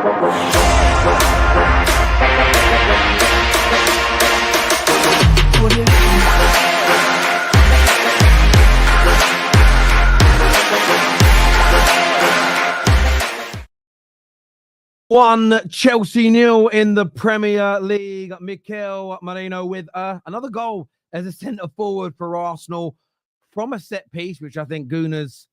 One Chelsea 0 in the Premier League. Mikel Merino with another goal as a centre forward for Arsenal from a set piece, which I think Gooners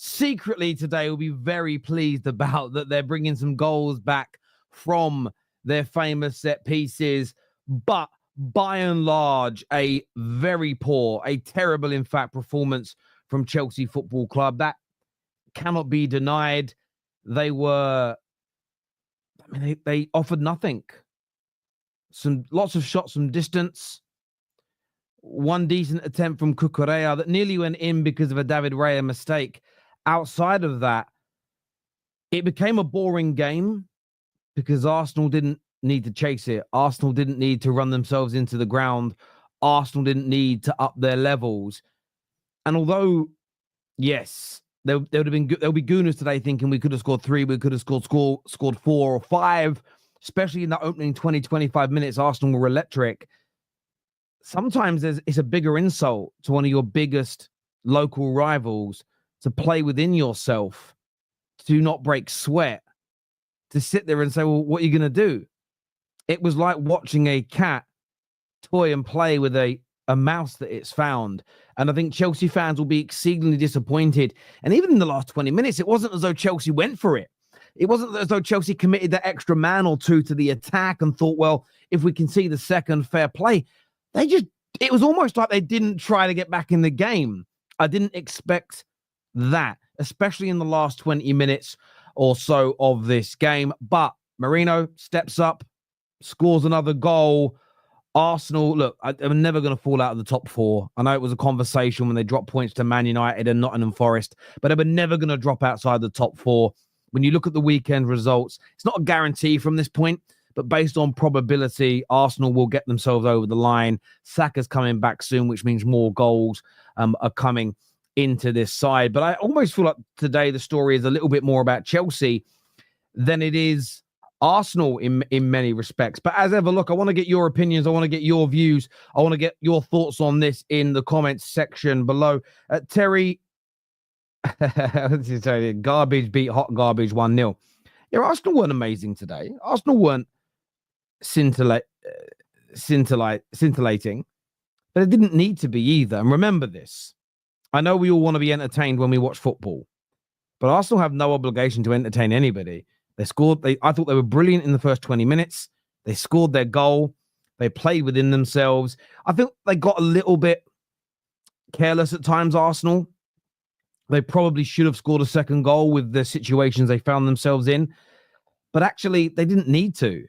secretly today will be very pleased about, that they're bringing some goals back from their famous set pieces. But by and large, a very poor, a terrible, in fact, performance from Chelsea Football Club. That cannot be denied. They offered nothing. Lots of shots from distance. One decent attempt from Cucurella that nearly went in because of a David Raya mistake. Outside of that, it became a boring game because Arsenal didn't need to chase it. Arsenal didn't need to run themselves into the ground. Arsenal didn't need to up their levels. And although, yes, there'll be Gooners today thinking we could have scored 3, we could have scored 4 or 5, especially in that opening 20-25 minutes. Arsenal were electric. Sometimes it's a bigger insult to one of your biggest local rivals to play within yourself, to not break sweat, to sit there and say, well, what are you going to do? It was like watching a cat toy and play with a mouse that it's found. And I think Chelsea fans will be exceedingly disappointed. And even in the last 20 minutes, it wasn't as though Chelsea went for it. It wasn't as though Chelsea committed that extra man or two to the attack and thought, well, if we can see the second, fair play. It was almost like they didn't try to get back in the game. I didn't expect that, especially in the last 20 minutes or so of this game. But Merino steps up, scores another goal. Arsenal, look, I'm never going to fall out of the top 4. I know it was a conversation when they dropped points to Man United and Nottingham Forest, but they were never going to drop outside the top 4. When you look at the weekend results, it's not a guarantee from this point, but based on probability, Arsenal will get themselves over the line. Saka's coming back soon, which means more goals are coming into this side. But I almost feel like today the story is a little bit more about Chelsea than it is Arsenal in many respects. But as ever, look, I want to get your opinions. I want to get your views. I want to get your thoughts on this in the comments section below. Terry, garbage beat hot garbage 1-0. Yeah, Arsenal weren't amazing today. Arsenal weren't scintillating, but it didn't need to be either. And remember this. I know we all want to be entertained when we watch football, but Arsenal have no obligation to entertain anybody. They scored. I thought they were brilliant in the first 20 minutes. They scored their goal. They played within themselves. I think they got a little bit careless at times, Arsenal. They probably should have scored a second goal with the situations they found themselves in. But actually, they didn't need to.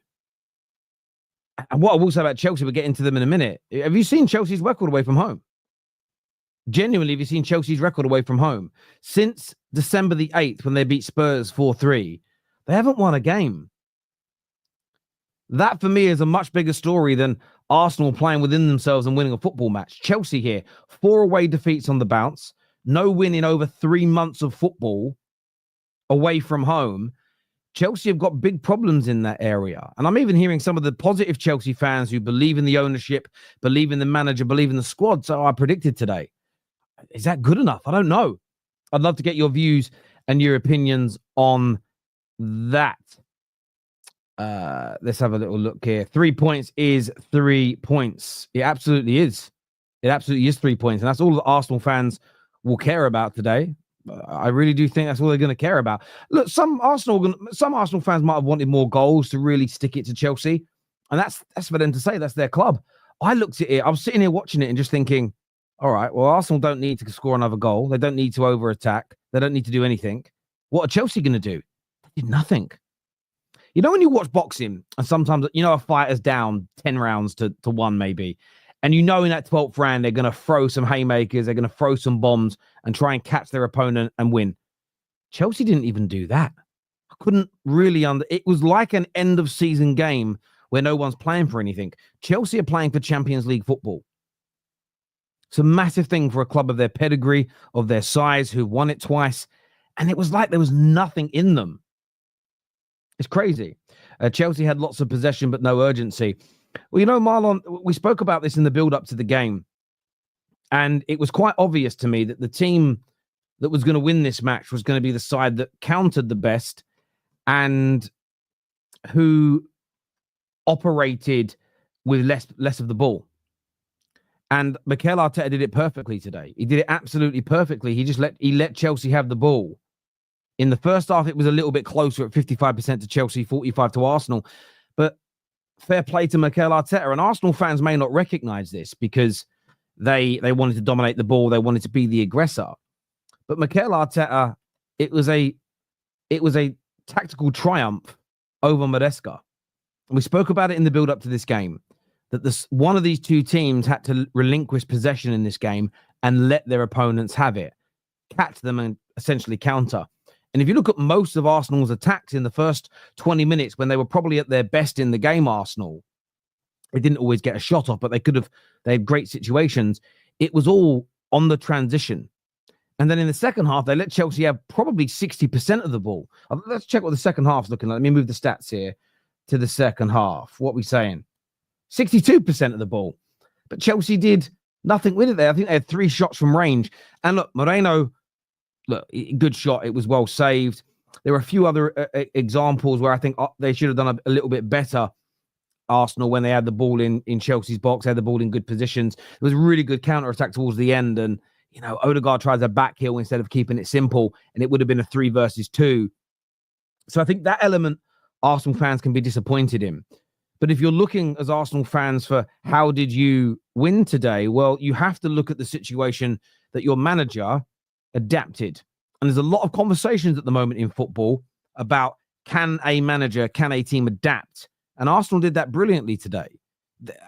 And what I will say about Chelsea, we'll get into them in a minute. Have you seen Chelsea's record away from home? Genuinely, have you seen Chelsea's record away from home? Since December the 8th, when they beat Spurs 4-3, they haven't won a game. That, for me, is a much bigger story than Arsenal playing within themselves and winning a football match. Chelsea here, 4 away defeats on the bounce, no win in over 3 months of football away from home. Chelsea have got big problems in that area. And I'm even hearing some of the positive Chelsea fans who believe in the ownership, believe in the manager, believe in the squad. So I predicted today. Is that good enough? I don't know. I'd love to get your views and your opinions on that. Let's have a little look here. 3 points is 3 points. It absolutely is. It absolutely is 3 points. And that's all the Arsenal fans will care about today. I really do think that's all they're going to care about. Look, some Arsenal fans might have wanted more goals to really stick it to Chelsea. And that's for them to say. That's their club. I looked at it. I was sitting here watching it and just thinking, all right, well, Arsenal don't need to score another goal. They don't need to over-attack. They don't need to do anything. What are Chelsea going to do? They did nothing. You know, when you watch boxing and sometimes, you know, a fighter's down 10 rounds to 1 maybe, and you know in that 12th round, they're going to throw some haymakers, they're going to throw some bombs and try and catch their opponent and win. Chelsea didn't even do that. I couldn't really it was like an end-of-season game where no one's playing for anything. Chelsea are playing for Champions League football. It's a massive thing for a club of their pedigree, of their size, who won it twice. And it was like there was nothing in them. It's crazy. Chelsea had lots of possession, but no urgency. Well, you know, Marlon, we spoke about this in the build-up to the game, and it was quite obvious to me that the team that was going to win this match was going to be the side that countered the best and who operated with less of the ball. And Mikel Arteta did it perfectly today. He did it absolutely perfectly. He let Chelsea have the ball. In the first half, it was a little bit closer at 55% to Chelsea, 45% to Arsenal. But fair play to Mikel Arteta. And Arsenal fans may not recognize this because they wanted to dominate the ball. They wanted to be the aggressor. But Mikel Arteta, it was a tactical triumph over Maresca. And we spoke about it in the build-up to this game, that one of these two teams had to relinquish possession in this game and let their opponents have it, catch them and essentially counter. And if you look at most of Arsenal's attacks in the first 20 minutes, when they were probably at their best in the game, Arsenal, they didn't always get a shot off, but they had great situations. It was all on the transition. And then in the second half, they let Chelsea have probably 60% of the ball. Let's check what the second half's looking like. Let me move the stats here to the second half. What are we saying? 62% of the ball. But Chelsea did nothing with it there. I think they had 3 shots from range. And look, Moreno, good shot. It was well saved. There were a few other examples where I think they should have done a little bit better, Arsenal, when they had the ball in Chelsea's box. They had the ball in good positions. It was a really good counter-attack towards the end. And, you know, Odegaard tries a back heel instead of keeping it simple, and it would have been a 3 versus 2. So I think that element Arsenal fans can be disappointed in. But if you're looking as Arsenal fans for how did you win today, well, you have to look at the situation that your manager adapted. And there's a lot of conversations at the moment in football about can a team adapt? And Arsenal did that brilliantly today.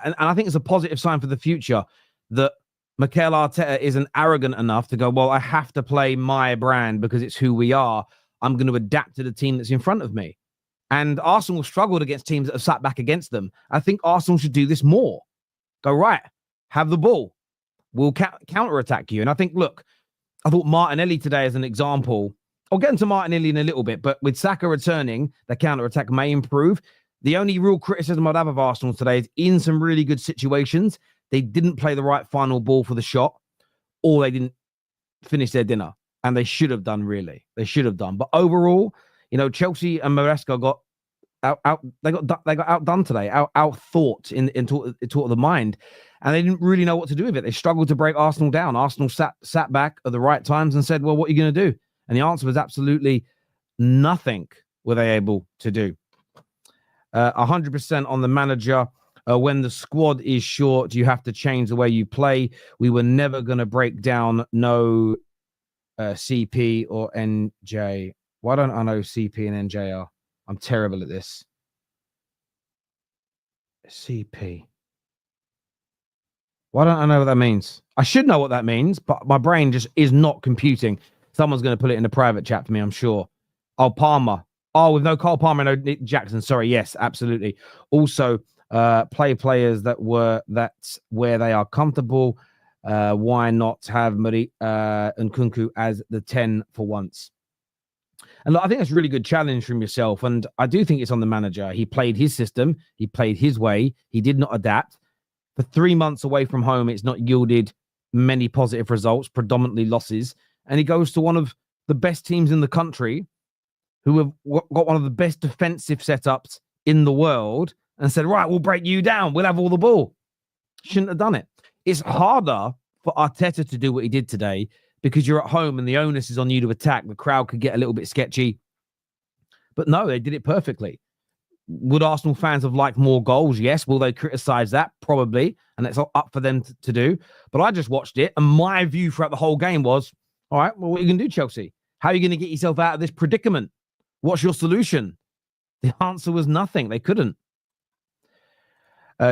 And I think it's a positive sign for the future that Mikel Arteta isn't arrogant enough to go, well, I have to play my brand because it's who we are. I'm going to adapt to the team that's in front of me. And Arsenal struggled against teams that have sat back against them. I think Arsenal should do this more. Go, right, have the ball. We'll counter-attack you. And I think, look, I thought Martinelli today as an example. I'll get into Martinelli in a little bit, but with Saka returning, the counter-attack may improve. The only real criticism I'd have of Arsenal today is in some really good situations, they didn't play the right final ball for the shot, or they didn't finish their dinner. And they should have done, really. They should have done. But overall, you know, Chelsea and Maresca got outdone today, out-thought in taught the mind, and they didn't really know what to do with it. They struggled to break Arsenal down. Arsenal sat back at the right times and said, well, what are you going to do? And the answer was absolutely nothing were they able to do. 100% on the manager. When the squad is short, you have to change the way you play. We were never going to break down no CP or NJ. Why don't I know CP and NJ are? I'm terrible at this. CP. Why don't I know what that means? I should know what that means, but my brain just is not computing. Someone's going to put it in the private chat for me, I'm sure. Oh, Palmer. Oh, with no Cole Palmer, no Nick Jackson. Sorry, yes, absolutely. Also, players that's where they are comfortable. Why not have Marie and Nkunku as the 10 for once? And look, I think that's a really good challenge from yourself. And I do think it's on the manager. He played his system. He played his way. He did not adapt. For 3 months away from home, it's not yielded many positive results, predominantly losses. And he goes to one of the best teams in the country who have got one of the best defensive setups in the world and said, right, we'll break you down. We'll have all the ball. Shouldn't have done it. It's harder for Arteta to do what he did today because you're at home and the onus is on you to attack. The crowd could get a little bit sketchy. But no, they did it perfectly. Would Arsenal fans have liked more goals? Yes. Will they criticize that? Probably. And it's up for them to do. But I just watched it. And my view throughout the whole game was, all right, well, what are you going to do, Chelsea? How are you going to get yourself out of this predicament? What's your solution? The answer was nothing. They couldn't.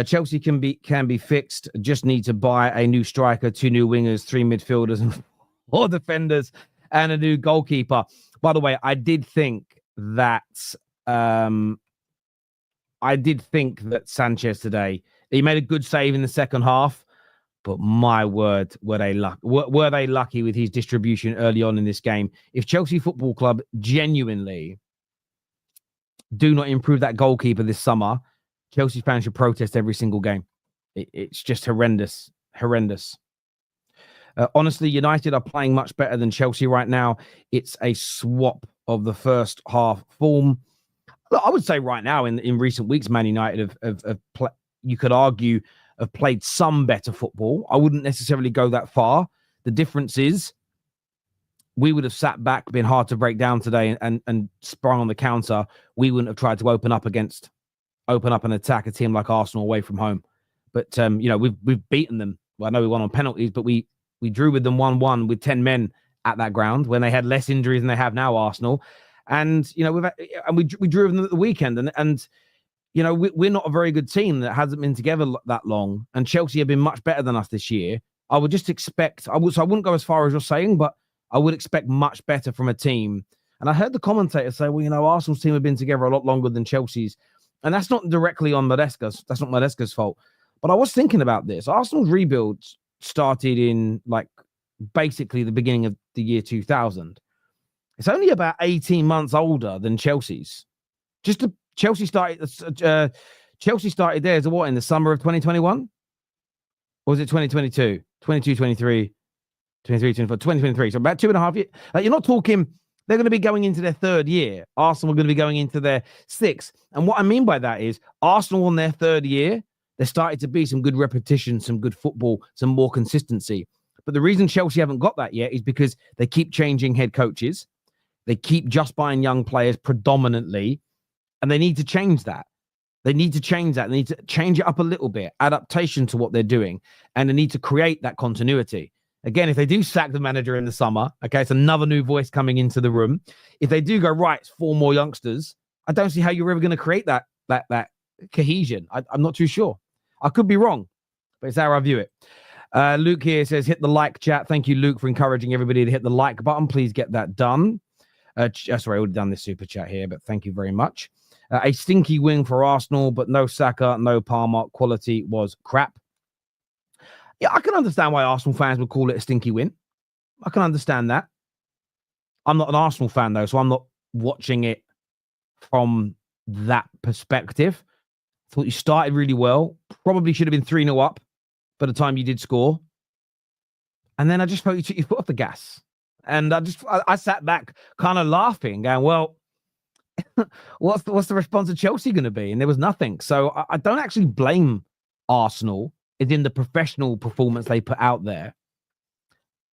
Chelsea can be fixed. Just need to buy a new striker, 2 new wingers, 3 midfielders, and 4 defenders, and a new goalkeeper. By the way, I did think that Sanchez today, he made a good save in the second half, but my word, were they lucky with his distribution early on in this game. If Chelsea Football Club genuinely do not improve that goalkeeper this summer, Chelsea fans should protest every single game. It's just horrendous. Honestly, United are playing much better than Chelsea right now. It's a swap of the first half form. Look, I would say right now in recent weeks, Man United you could argue, have played some better football. I wouldn't necessarily go that far. The difference is we would have sat back, been hard to break down today and sprung on the counter. We wouldn't have tried to open up and attack a team like Arsenal away from home. But, we've beaten them. Well, I know we won on penalties, but we drew with them 1-1 with 10 men at that ground when they had less injuries than they have now, Arsenal. And, we drew with them at the weekend. And we're not a very good team that hasn't been together that long. And Chelsea have been much better than us this year. I would just expect, I wouldn't go as far as you're saying, but I would expect much better from a team. And I heard the commentator say, well, Arsenal's team have been together a lot longer than Chelsea's. And that's not directly on Maresca's. That's not Maresca's fault. But I was thinking about this. Arsenal's rebuild started in basically the beginning of the year 2000. It's only about 18 months older than Chelsea's. Chelsea started theirs in the summer of 2021? Or was it 2022? 22, 23, 23, 24, 2023. So about 2.5 years. You're not talking, they're going to be going into their third year. Arsenal are going to be going into their sixth. And what I mean by that is Arsenal on their third year, there started to be some good repetition, some good football, some more consistency. But the reason Chelsea haven't got that yet is because they keep changing head coaches. They keep just buying young players predominantly, and they need to change that. They need to change it up a little bit, adaptation to what they're doing, and they need to create that continuity. Again, if they do sack the manager in the summer, okay, it's another new voice coming into the room. If they do go, right, it's 4 more youngsters, I don't see how you're ever going to create that cohesion. I'm not too sure. I could be wrong, but it's how I view it. Luke here says, hit the like chat. Thank you, Luke, for encouraging everybody to hit the like button. Please get that done. Sorry, I would have done this super chat here, but thank you very much. A stinky win for Arsenal, but no Saka, no Palmer. Quality was crap. Yeah, I can understand why Arsenal fans would call it a stinky win. I can understand that. I'm not an Arsenal fan, though, so I'm not watching it from that perspective. I thought you started really well. Probably should have been 3-0 up by the time you did score. And then I just felt you took your foot off the gas. And I sat back kind of laughing, going, well, what's the response of Chelsea going to be? And there was nothing. So I don't actually blame Arsenal. It's in the professional performance they put out there.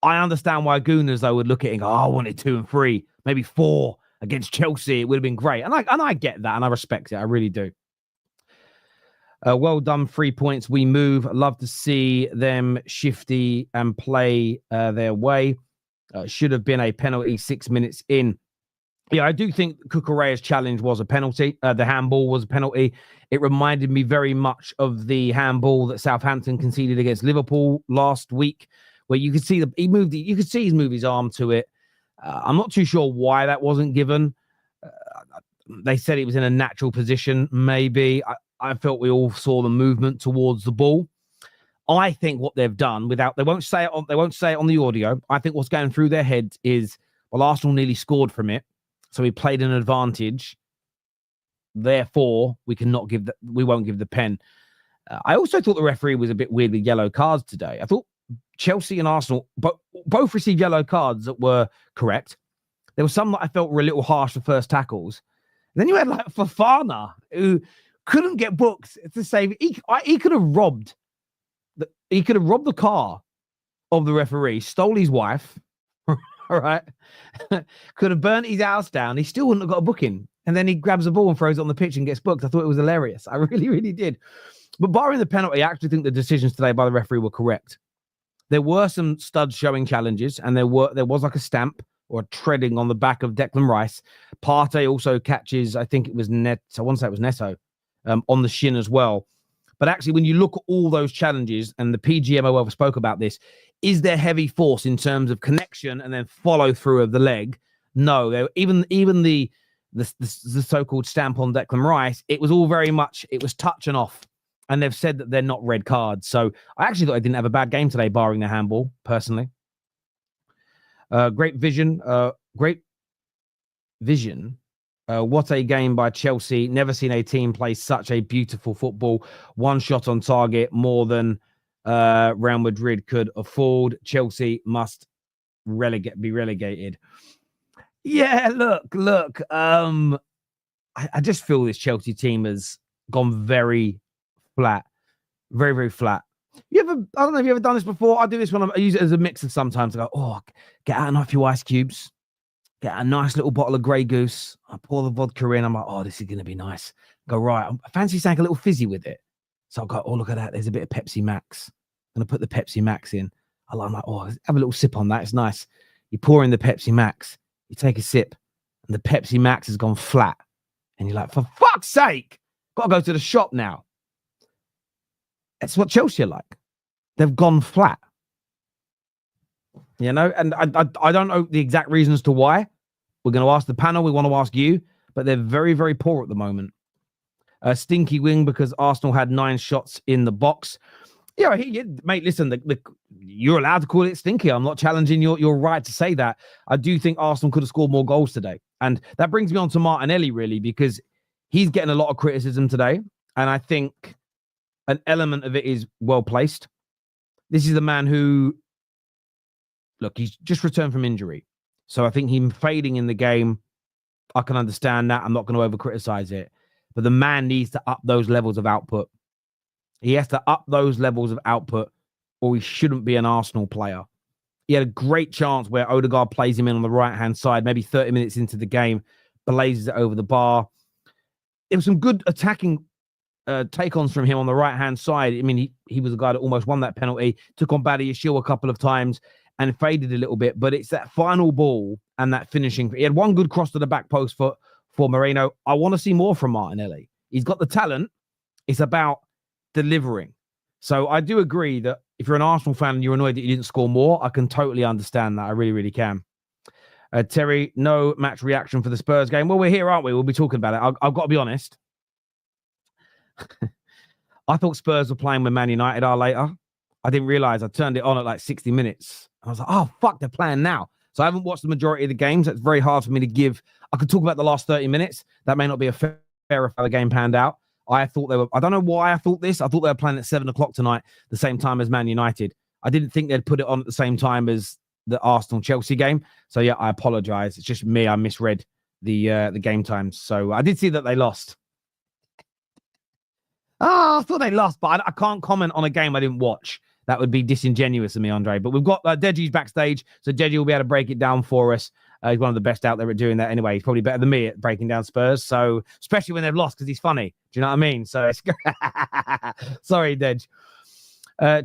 I understand why Gooners, though, would look at it and go, I wanted 2 and 3, maybe 4 against Chelsea. It would have been great. And I get that, and I respect it. I really do. Well done, 3 points. We move. Love to see them shifty and play their way. Should have been a penalty 6 minutes in. Yeah, I do think Cucurella's challenge was a penalty. The handball was a penalty. It reminded me very much of the handball that Southampton conceded against Liverpool last week, where you could see you could see he's moved his arm to it. I'm not too sure why that wasn't given. They said it was in a natural position. Maybe I felt we all saw the movement towards the ball. I think what they've done they won't say it on the audio. I think what's going through their heads is, well, Arsenal nearly scored from it, so we played an advantage. Therefore, we won't give the pen. I also thought the referee was a bit weird with yellow cards today. I thought Chelsea and Arsenal both received yellow cards that were correct. There were some that I felt were a little harsh for first tackles. And then you had Fofana, who couldn't get booked to save. He could have robbed the car of the referee, stole his wife, all right? Could have burnt his house down. He still wouldn't have got a booking. And then he grabs the ball and throws it on the pitch and gets booked. I thought it was hilarious. I really, really did. But barring the penalty, I actually think the decisions today by the referee were correct. There were some studs showing challenges, and there was like a stamp or a treading on the back of Declan Rice. Partey also catches, I think it was I want to say it was Neto, on the shin as well. But actually, when you look at all those challenges, and the PGMOL spoke about this, is there heavy force in terms of connection and then follow through of the leg? No, even the so-called stamp on Declan Rice, it was all very much, it was touch and off. And they've said that they're not red cards. So I actually thought I didn't have a bad game today, barring the handball, personally. Great vision What a game by Chelsea. Never seen a team play such a beautiful football. One shot on target, more than Real Madrid could afford. Chelsea must be relegated. Yeah, look. I just feel this Chelsea team has gone very flat. Very, very flat. I don't know if you ever done this before. I do this when I use it as a mixer sometimes. I go, get out enough your ice cubes. Get a nice little bottle of Grey Goose. I pour the vodka in. I'm like, this is going to be nice. Go, right. I fancy something a little fizzy with it. So I go, look at that. There's a bit of Pepsi Max. I'm going to put the Pepsi Max in. I'm like, have a little sip on that. It's nice. You pour in the Pepsi Max. You take a sip. And the Pepsi Max has gone flat. And you're like, for fuck's sake. Got to go to the shop now. That's what Chelsea are like. They've gone flat. And I don't know the exact reasons to why. We're going to ask the panel. We want to ask you. But they're very, very poor at the moment. Stinky wing because Arsenal had 9 shots in the box. Yeah, mate, listen, you're allowed to call it stinky. I'm not challenging your right to say that. I do think Arsenal could have scored more goals today. And that brings me on to Martinelli, really, because he's getting a lot of criticism today. And I think an element of it is well placed. This is the man who, look, he's just returned from injury. So I think him fading in the game, I can understand that. I'm not going to over-criticize it. But the man needs to up those levels of output. He has to up those levels of output or he shouldn't be an Arsenal player. He had a great chance where Odegaard plays him in on the right-hand side, maybe 30 minutes into the game, blazes it over the bar. There was some good attacking take-ons from him on the right-hand side. I mean, he was a guy that almost won that penalty, took on Badiashile a couple of times and faded a little bit. But it's that final ball and that finishing. He had one good cross to the back post for Moreno. I want to see more from Martinelli. He's got the talent. It's about delivering. So I do agree that if you're an Arsenal fan and you're annoyed that you didn't score more, I can totally understand that. I really, really can. Terry, no match reaction for the Spurs game. Well, we're here, aren't we? We'll be talking about it. I've got to be honest. I thought Spurs were playing when Man United are later. I didn't realize. I turned it on at like 60 minutes. I was like, oh, fuck, they're playing now. So I haven't watched the majority of the games. That's very hard for me to give. I could talk about the last 30 minutes. That may not be a fair if the game panned out. I thought they were, I don't know why I thought this. I thought they were playing at 7 o'clock tonight, the same time as Man United. I didn't think they'd put it on at the same time as the Arsenal-Chelsea game. So, yeah, I apologize. It's just me. I misread the game times. So I did see that they lost. I thought they lost, but I can't comment on a game I didn't watch. That would be disingenuous of me, Andre. But we've got Deji's backstage, so Deji will be able to break it down for us. He's one of the best out there at doing that anyway. He's probably better than me at breaking down Spurs, so especially when they've lost because he's funny. Do you know what I mean? So it's sorry, Dej.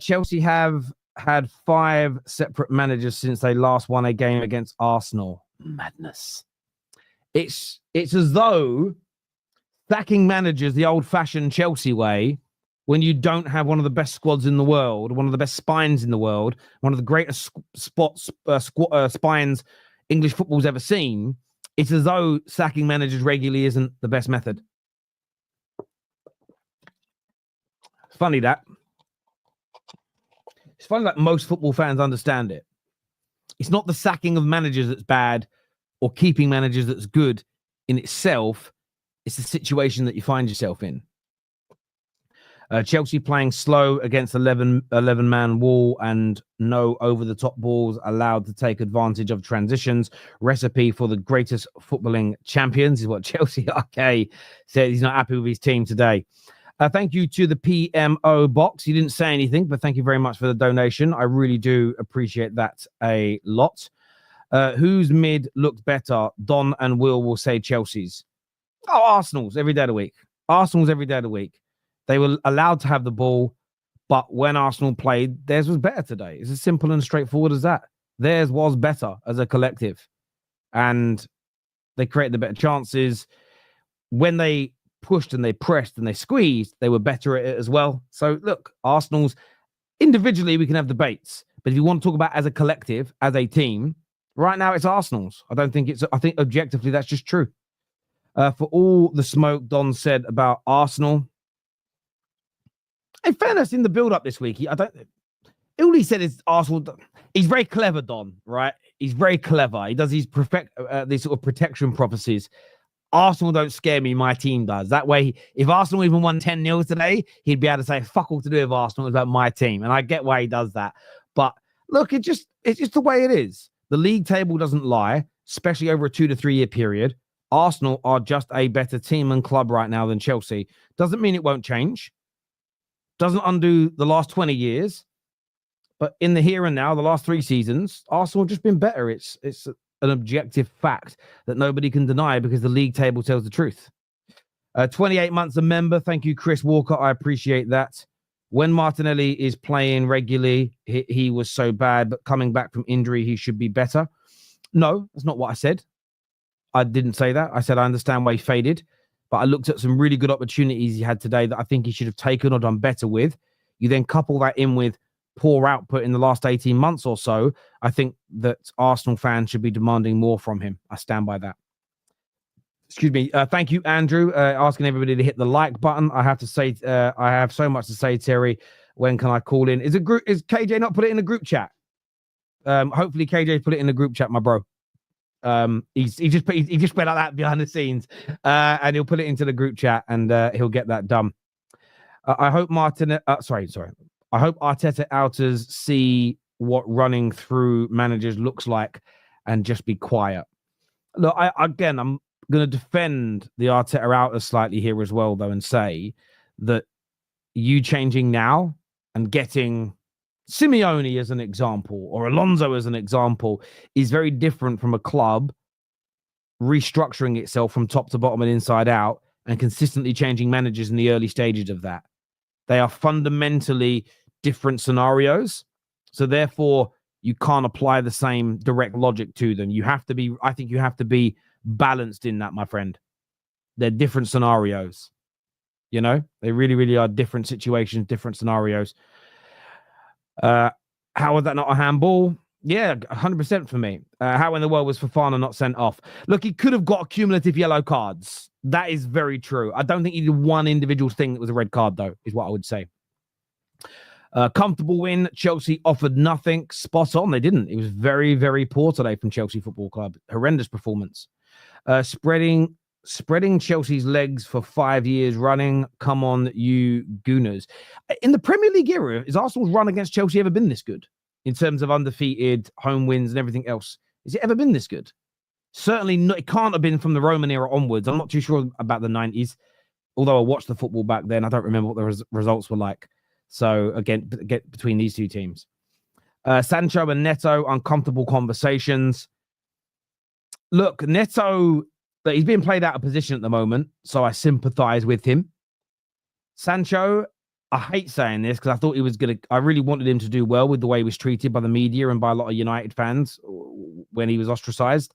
Chelsea have had 5 separate managers since they last won a game against Arsenal. Madness. It's as though sacking managers the old-fashioned Chelsea way, when you don't have one of the best squads in the world, one of the best spines in the world, one of the greatest spines English football's ever seen, it's as though sacking managers regularly isn't the best method. It's funny that. It's funny that most football fans understand it. It's not the sacking of managers that's bad or keeping managers that's good in itself. It's the situation that you find yourself in. Chelsea playing slow against 11-man wall and no over-the-top balls allowed to take advantage of transitions. Recipe for the greatest footballing champions is what Chelsea RK said. He's not happy with his team today. Thank you to the PMO box. He didn't say anything, but thank you very much for the donation. I really do appreciate that a lot. Whose mid looked better? Don and Will say Chelsea's. Oh, Arsenal's every day of the week. Arsenal's every day of the week. They were allowed to have the ball, but when Arsenal played, theirs was better today. It's as simple and straightforward as that. Theirs was better as a collective, and they created the better chances. When they pushed and they pressed and they squeezed, they were better at it as well. So, look, Arsenal's individually, we can have debates, but if you want to talk about as a collective, as a team, right now it's Arsenal's. I think objectively that's just true. For all the smoke Don said about Arsenal, in fairness, in the build-up this week, all he said is Arsenal. He's very clever, Don, right? He's very clever. He does these sort of protection prophecies. Arsenal don't scare me, my team does. That way, if Arsenal even won 10-0 today, he'd be able to say, fuck all to do with Arsenal, it's about my team. And I get why he does that. But look, it's just the way it is. The league table doesn't lie, especially over a 2 to 3 year period. Arsenal are just a better team and club right now than Chelsea. Doesn't mean it won't change. Doesn't undo the last 20 years. But in the here and now, the last 3 seasons, Arsenal have just been better. It's an objective fact that nobody can deny because the league table tells the truth. 28 months a member. Thank you, Chris Walker. I appreciate that. When Martinelli is playing regularly, he was so bad, but coming back from injury, he should be better. No, that's not what I said. I didn't say that. I said I understand why he faded, but I looked at some really good opportunities he had today that I think he should have taken or done better with. You then couple that in with poor output in the last 18 months or so. I think that Arsenal fans should be demanding more from him. I stand by that. Excuse me. Thank you, Andrew. Asking everybody to hit the like button. I have to say, I have so much to say, Terry. When can I call in? Is KJ not put it in the group chat? Hopefully KJ put it in the group chat, my bro. He just put out that behind the scenes, and he'll put it into the group chat, and he'll get that done. I hope I hope Arteta outers see what running through managers looks like, and just be quiet. Look, I'm going to defend the Arteta outers slightly here as well, though, and say that you changing now and getting Simeone as an example or Alonso as an example is very different from a club restructuring itself from top to bottom and inside out and consistently changing managers in the early stages of that. They are fundamentally different scenarios. So therefore, you can't apply the same direct logic to them. I think you have to be balanced in that, my friend. They're different scenarios. You know, they really, really are different situations, different scenarios. How was that not a handball? Yeah, 100% for me. How in the world was Fofana not sent off? Look, he could have got cumulative yellow cards. That is very true. I don't think he did one individual thing that was a red card, though, is what I would say. Comfortable win. Chelsea offered nothing. Spot on. They didn't. It was very, very poor today from Chelsea Football Club. Horrendous performance. Spreading Chelsea's legs for 5 years running. Come on, you gooners. In the Premier League era, has Arsenal's run against Chelsea ever been this good? In terms of undefeated, home wins, and everything else? Has it ever been this good? Certainly not. It can't have been from the Roman era onwards. I'm not too sure about the 90s. Although I watched the football back then, I don't remember what the results were like. So, again, get between these two teams. Sancho and Neto, uncomfortable conversations. Look, Neto, he's being played out of position at the moment, so I sympathize with him. Sancho, I hate saying this because I thought I really wanted him to do well with the way he was treated by the media and by a lot of United fans when he was ostracized.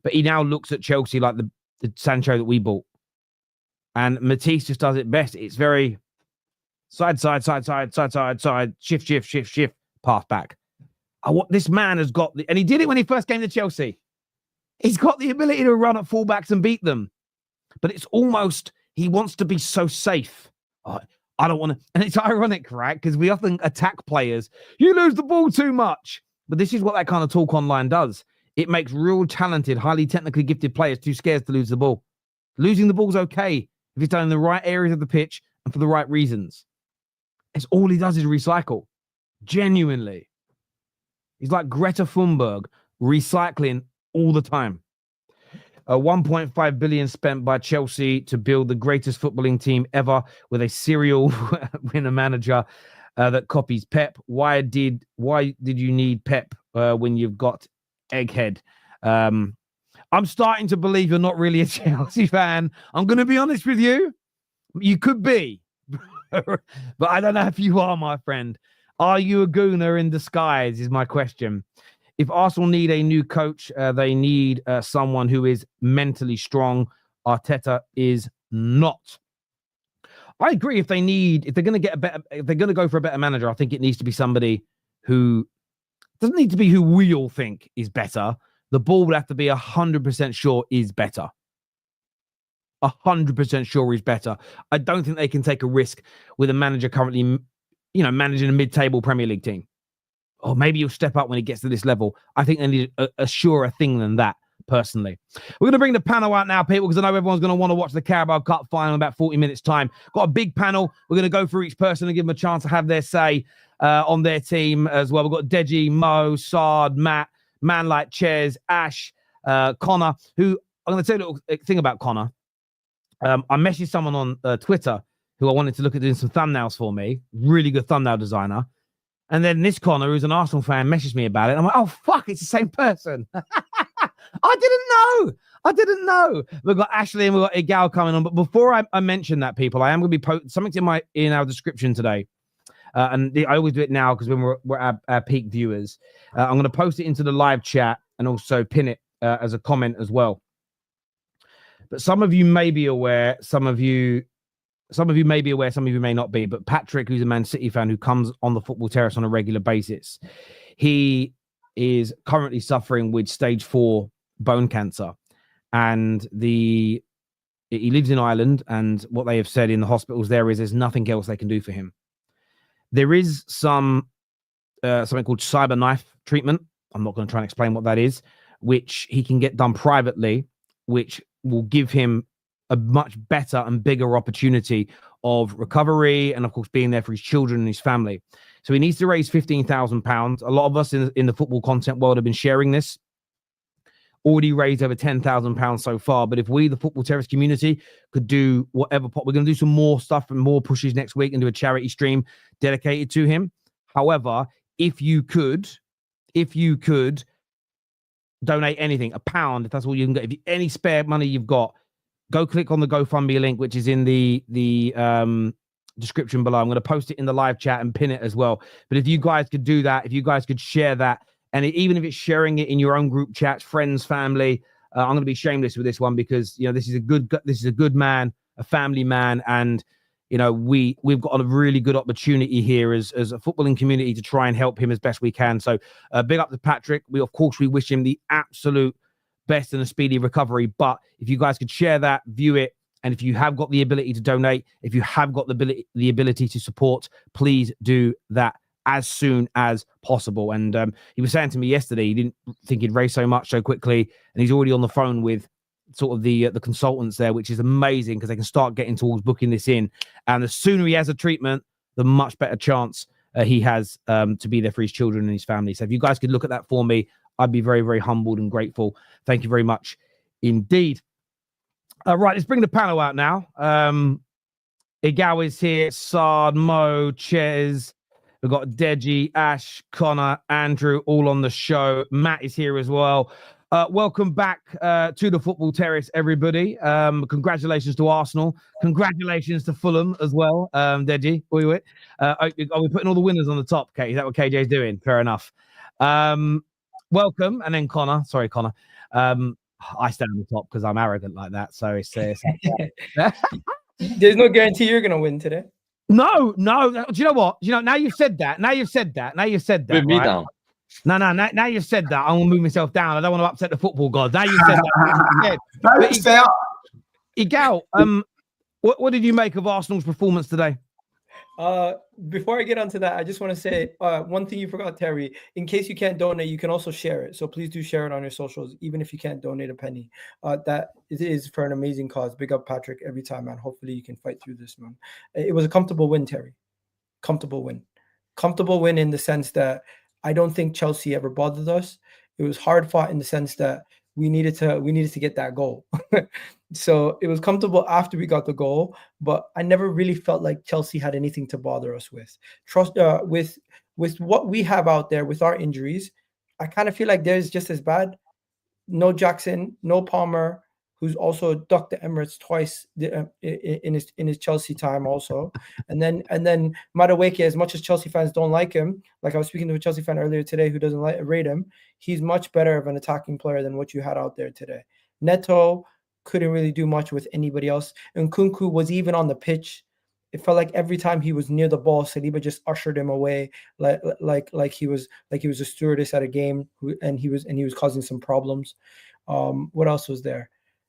But he now looks at Chelsea like the Sancho that we bought. And Matisse just does it best. It's very side, shift, pass back. This man has got and he did it when he first came to Chelsea. He's got the ability to run at fullbacks and beat them. But it's almost, he wants to be so safe. I don't want to, and it's ironic, right? Because we often attack players. You lose the ball too much. But this is what that kind of talk online does. It makes real talented, highly technically gifted players too scared to lose the ball. Losing the ball's okay if it's done in the right areas of the pitch and for the right reasons. It's all he does is recycle. Genuinely. He's like Greta Thunberg, recycling all the time. 1.5 billion spent by Chelsea to build the greatest footballing team ever with a serial winner manager that copies Pep. Why did you need Pep when you've got Egghead? I'm starting to believe you're not really a Chelsea fan. I'm going to be honest with you. You could be, but I don't know if you are, my friend. Are you a gooner in disguise is my question. If Arsenal need a new coach, they need someone who is mentally strong. Arteta is not. I agree. If they're going to go for a better manager, I think it needs to be somebody who doesn't need to be who we all think is better. The ball would have to be 100% sure is better. 100% sure is better. I don't think they can take a risk with a manager currently, managing a mid-table Premier League team. Or maybe he'll step up when he gets to this level. I think they need a surer thing than that personally. We're going to bring the panel out now, people, because I know everyone's going to want to watch the Carabao Cup final in about 40 minutes time. Got a big panel. We're going to go through each person and give them a chance to have their say on their team as well. We've got Deji, Mo, Saad, Matt, Man Like Ches, Ash, Connor, who I'm going to tell you a little thing about Connor. I messaged someone on Twitter who I wanted to look at doing some thumbnails for me. Really good thumbnail designer. And then this Connor, who's an Arsenal fan, messaged me about it. I'm like, oh, fuck, it's the same person. I didn't know. We've got Ashley and we've got Egal coming on. But before I mention that, people, I am going to be posting something in our description today. And I always do it now because when we're at our peak viewers, I'm going to post it into the live chat and also pin it as a comment as well. But some of you may be aware, some of you may be aware, some of you may not be. But Patrick, who's a Man City fan who comes on the Football Terrace on a regular basis, he is currently suffering with stage 4 bone cancer. And he lives in Ireland, and what they have said in the hospitals there is there's nothing else they can do for him. There is something called cyber knife treatment. I'm not going to try and explain what that is, which he can get done privately, which will give him a much better and bigger opportunity of recovery and, of course, being there for his children and his family. So he needs to raise £15,000. A lot of us in the football content world have been sharing this. Already raised over £10,000 so far. But if we, the Football Terrace community, could do whatever, we're going to do some more stuff and more pushes next week and do a charity stream dedicated to him. However, if you could donate anything, £1, if that's all you can get, if any spare money you've got, go click on the GoFundMe link, which is in the description below. I'm going to post it in the live chat and pin it as well. But if you guys could do that, if you guys could share that, and even if it's sharing it in your own group chats, friends, family, I'm going to be shameless with this one because, you know, this is a good man, a family man. And, you know, we've got a really good opportunity here as a footballing community to try and help him as best we can. So big up to Patrick. We wish him the absolute best and a speedy recovery. But if you guys could share that, view it, and if you have got the ability to donate, if you have got the ability to support, please do that as soon as possible. And he was saying to me yesterday, he didn't think he'd raise so much so quickly, and he's already on the phone with sort of the consultants there, which is amazing because they can start getting towards booking this in. And the sooner he has a treatment, the much better chance he has to be there for his children and his family. So if you guys could look at that for me, I'd be very, very humbled and grateful. Thank you very much indeed. Right, let's bring the panel out now. Egal is here, Saad, Mo, Ches. We've got Deji, Ash, Connor, Andrew, all on the show. Matt is here as well. Welcome back to the Football Terrace, everybody. Congratulations to Arsenal. Congratulations to Fulham as well, Deji. Are we putting all the winners on the top, Kate? Is that what KJ's doing? Fair enough. Welcome. And then Connor. Sorry, Connor. I stand on the top because I'm arrogant like that. So it's there's no guarantee you're going to win today. No. Do you know what? Now you've said that. Move me right? Down. No. Now you've said that. I will move myself down. I don't want to upset the football gods. Now you've said that. Stay up. Egal, what did you make of Arsenal's performance today? Before I get onto that, I just want to say one thing you forgot, Terry. In case you can't donate, you can also share it. So please do share it on your socials, even if you can't donate a penny. That it is for an amazing cause. Big up Patrick every time, man. Hopefully you can fight through this, man. It was a comfortable win, Terry. Comfortable win in the sense that I don't think Chelsea ever bothered us. It was hard fought in the sense that we needed to get that goal. So it was comfortable after we got the goal, but I never really felt like Chelsea had anything to bother us with. With what we have out there with our injuries, I kind of feel like theirs just as bad. No Jackson, no Palmer, who's also ducked the Emirates twice in his Chelsea time also. And then Madueke, as much as Chelsea fans don't like him, like I was speaking to a Chelsea fan earlier today who doesn't rate him, he's much better of an attacking player than what you had out there today. Neto couldn't really do much with anybody else. And Nkunku was even on the pitch. It felt like every time he was near the ball, Saliba just ushered him away, like he was a stewardess at a game, and he was causing some problems. What else was there?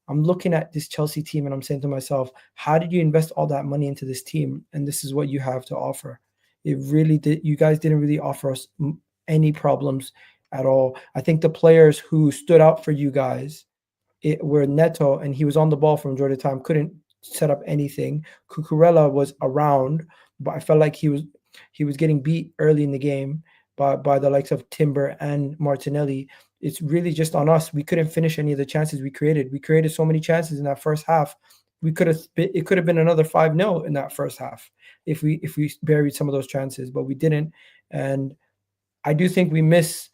I'm looking at this Chelsea team and I'm saying to myself, how did you invest all that money into this team? And this is what you have to offer. It really did. You guys didn't really offer us any problems. at all. I think the players who stood out for you guys were Neto, and he was on the ball for majority of the time, couldn't set up anything. Cucurella was around, but I felt like he was getting beat early in the game by the likes of Timber and Martinelli. It's really just on us. We couldn't finish any of the chances we created. We created so many chances in that first half. It could have been another 5-0 in that first half if we buried some of those chances, but we didn't. And I do think we miss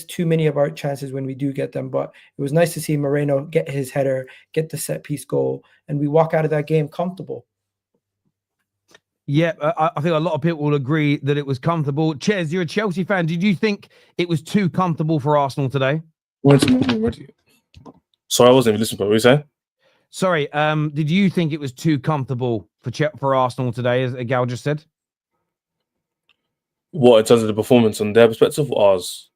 too many of our chances when we do get them. But it was nice to see Moreno get his header, get the set piece goal, and we walk out of that game comfortable. Yeah, I think a lot of people will agree that it was comfortable. Ches, you're a Chelsea fan. Did you think it was too comfortable for Arsenal today? Sorry, I wasn't even listening. What were you saying? Sorry, did you think it was too comfortable for Arsenal today, as Egal just said? What, in terms of the performance on their perspective or ours?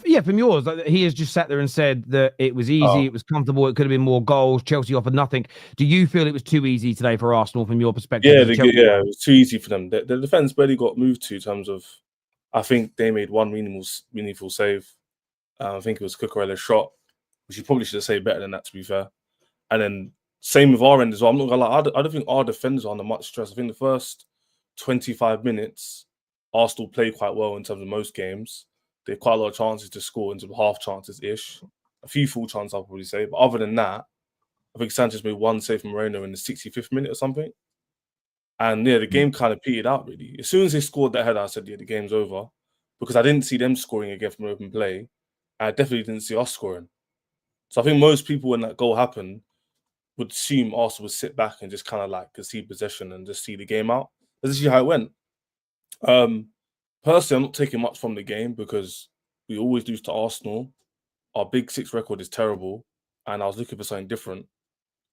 Yeah, from yours. He has just sat there and said that it was easy, it was comfortable, it could have been more goals. Chelsea offered nothing. Do you feel it was too easy today for Arsenal from your perspective? Yeah, it was too easy for them. The defense barely got moved to in terms of, I think they made one meaningful save. I think it was Cucurella's shot, which you probably should have saved better than that, to be fair. And then same with our end as well. I'm not gonna lie, I don't think our defenders are under much stress. I think the first 25 minutes, Arsenal played quite well in terms of most games. They had quite a lot of chances to score, into half chances-ish. A few full chances, I'll probably say. But other than that, I think Sanchez made one save from Moreno in the 65th minute or something. And yeah, the game kind of petered out, really. As soon as they scored that header, I said, yeah, the game's over. Because I didn't see them scoring again from open play. I definitely didn't see us scoring. So I think most people, when that goal happened, would assume Arsenal would sit back and just kind of like concede possession and just see the game out. That's actually how it went. Personally, I'm not taking much from the game because we always lose to Arsenal. Our Big Six record is terrible, and I was looking for something different,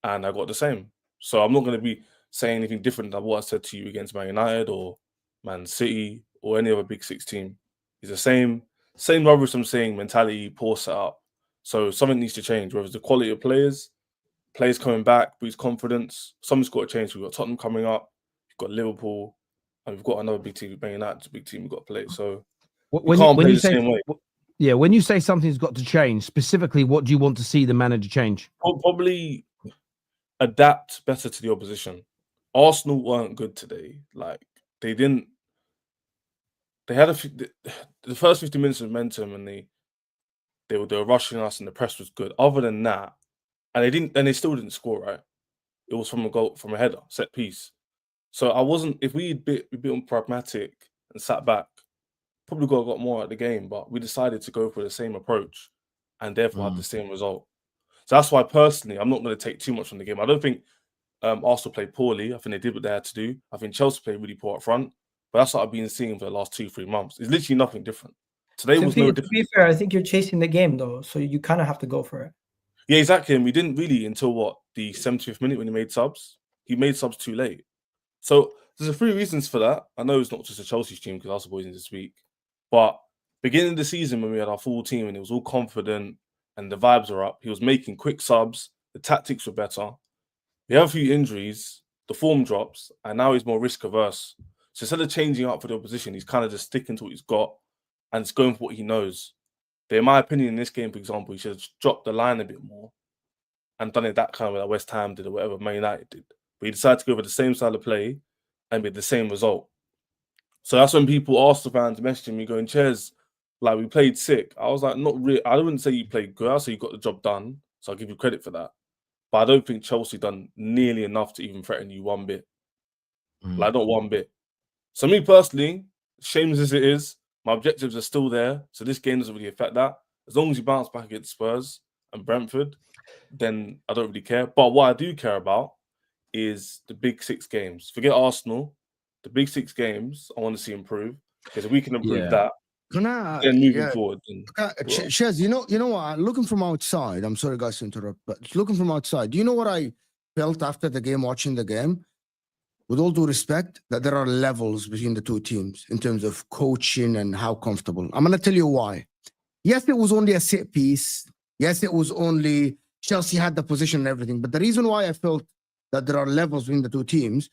and I got the same. So I'm not going to be saying anything different than what I said to you against Man United or Man City or any other Big Six team. It's the same rubbish I'm saying, mentality, poor setup. So something needs to change, whether it's the quality of players coming back, boost confidence. Something's got to change. We've got Tottenham coming up, we've got Liverpool, and we've got another big team, Man United's a big team we've got to play. So we can't play the same way. Yeah, when you say something's got to change, specifically, what do you want to see the manager change? Probably adapt better to the opposition. Arsenal weren't good today. Like, they had the first 50 minutes of momentum, and they were rushing us, and the press was good. Other than that, and they still didn't score, right? It was from a goal, from a header, set piece. So if we'd been pragmatic and sat back, probably got more out of the game, but we decided to go for the same approach and therefore had the same result. So that's why, personally, I'm not going to take too much from the game. I don't think Arsenal played poorly. I think they did what they had to do. I think Chelsea played really poor up front, but that's what I've been seeing for the last 2-3 months. It's literally nothing different. Today was no different. To be fair, I think you're chasing the game, though, so you kind of have to go for it. Yeah, exactly. And we didn't really until, the 70th minute when he made subs. He made subs too late. So there's a few reasons for that. I know it's not just a Chelsea team because Arsenal boys in this week. But beginning of the season when we had our full team and it was all confident and the vibes were up, he was making quick subs, the tactics were better. We have a few injuries, the form drops, and now he's more risk averse. So instead of changing up for the opposition, he's kind of just sticking to what he's got and it's going for what he knows. But in my opinion, in this game, for example, he should have dropped the line a bit more and done it that kind of way that West Ham did or whatever Man United did. But he decided to go for the same style of play and with the same result. So that's when people, Arsenal fans, messaging me going, Ches, like, we played sick. I was like, not really. I wouldn't say you played good. I say you got the job done. So I'll give you credit for that. But I don't think Chelsea done nearly enough to even threaten you one bit. Like, not one bit. So me personally, shameless as it is, my objectives are still there. So this game doesn't really affect that. As long as you bounce back against Spurs and Brentford, then I don't really care. But what I do care about is the Big Six games. Forget Arsenal. The Big Six games, I want to see improve. Because if we can improve that, then moving forward. Shez, you know what? Looking from outside, I'm sorry, guys, to interrupt, but looking from outside, do you know what I felt after the game, watching the game? With all due respect, that there are levels between the two teams in terms of coaching and how comfortable. I'm going to tell you why. Yes, it was only a set piece. Yes, it was only Chelsea had the position and everything. But the reason why I felt that there are levels between the two teams,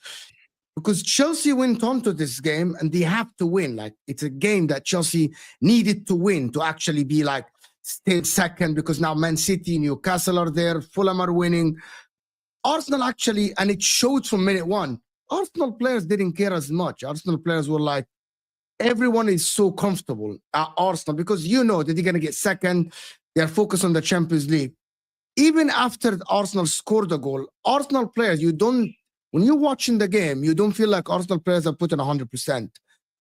because Chelsea went on to this game and they have to win. Like, it's a game that Chelsea needed to win to actually be like still second, because now Man City, Newcastle are there, Fulham are winning. Arsenal actually, and it showed from minute one, Arsenal players didn't care as much. Arsenal players were like, everyone is so comfortable at Arsenal because you know that they're going to get second. They're focused on the Champions League. Even after Arsenal scored a goal, Arsenal players, when you're watching the game, you don't feel like Arsenal players are putting 100%.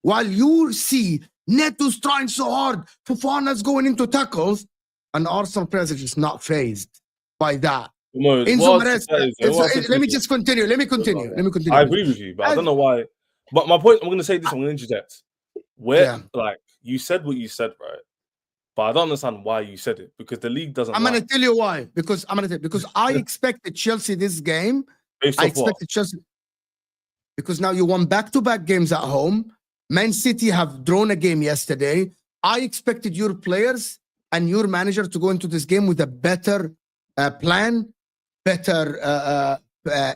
While you see Neto's trying so hard, Fofana's going into tackles, and Arsenal players are just not phased by that. Let me just continue. Let me continue. I agree with you, but I don't know why. But my point, I'm going to say this, I'm going to interject. Like, you said what you said, right? But I don't understand why you said it, because the league doesn't. I'm going to tell you why. Because I expected Chelsea this game. Chelsea because now you won back-to-back games at home. Man City have drawn a game yesterday. I expected your players and your manager to go into this game with a better plan, better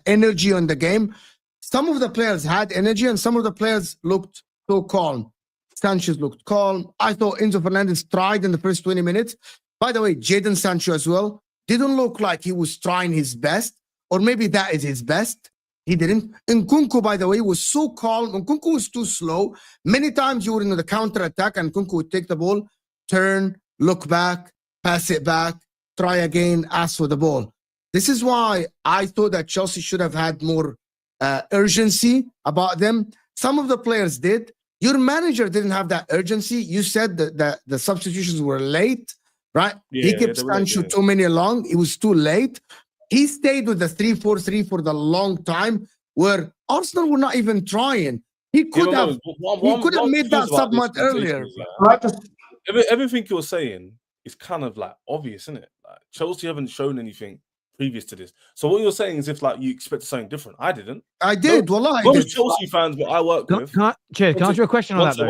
energy on the game. Some of the players had energy and some of the players looked so calm. Sanchez looked calm. I thought Enzo Fernandez tried in the first 20 minutes. By the way, Jadon Sancho as well didn't look like he was trying his best, or maybe that is his best. He didn't. Nkunku, by the way, was so calm. Nkunku was too slow. Many times you were in the counter attack and Nkunku would take the ball, turn, look back, pass it back, try again, ask for the ball. This is why I thought that Chelsea should have had more urgency about them. Some of the players did. Your manager didn't have that urgency. You said that the substitutions were late, right? Yeah, he kept Sancho too many long. It was too late. He stayed with the 3-4-3 for the long time, where Arsenal were not even trying. He could have made that sub much earlier. Everything you're saying is kind of like obvious, isn't it? Like, Chelsea haven't shown anything previous to this. So what you're saying is if like you expected something different. I didn't. I did. Most Chelsea fans that I work with. Can I ask you a question on that though? I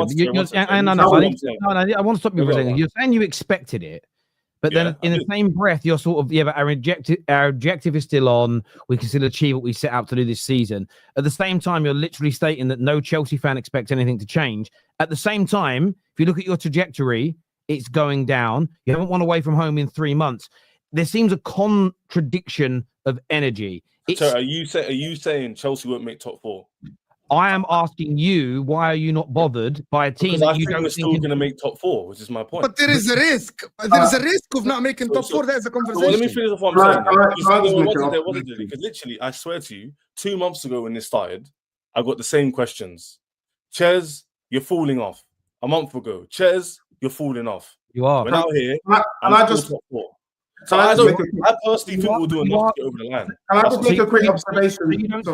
want to stop you for a second. You're saying you expected it. But then in the same breath, you're sort of, but our objective is still on. We can still achieve what we set out to do this season. At the same time, you're literally stating that no Chelsea fan expects anything to change. At the same time, if you look at your trajectory, it's going down. You haven't won away from home in 3 months. There seems a contradiction of energy. So are you saying Chelsea won't make top 4? I am asking you, why are you not bothered by a team that you don't think still going to make top 4, which is my point. But there is a risk. There is a risk of not making top 4. There's a conversation. Well, let me finish off what I'm saying. Because literally, I swear to you, 2 months ago when this started, I got the same questions. Ches, you're falling off. A month ago, Ches, you're falling off. You are. We're now here. I just top 4. So I personally think we'll do enough to get over the line. Can I just make a quick observation? Go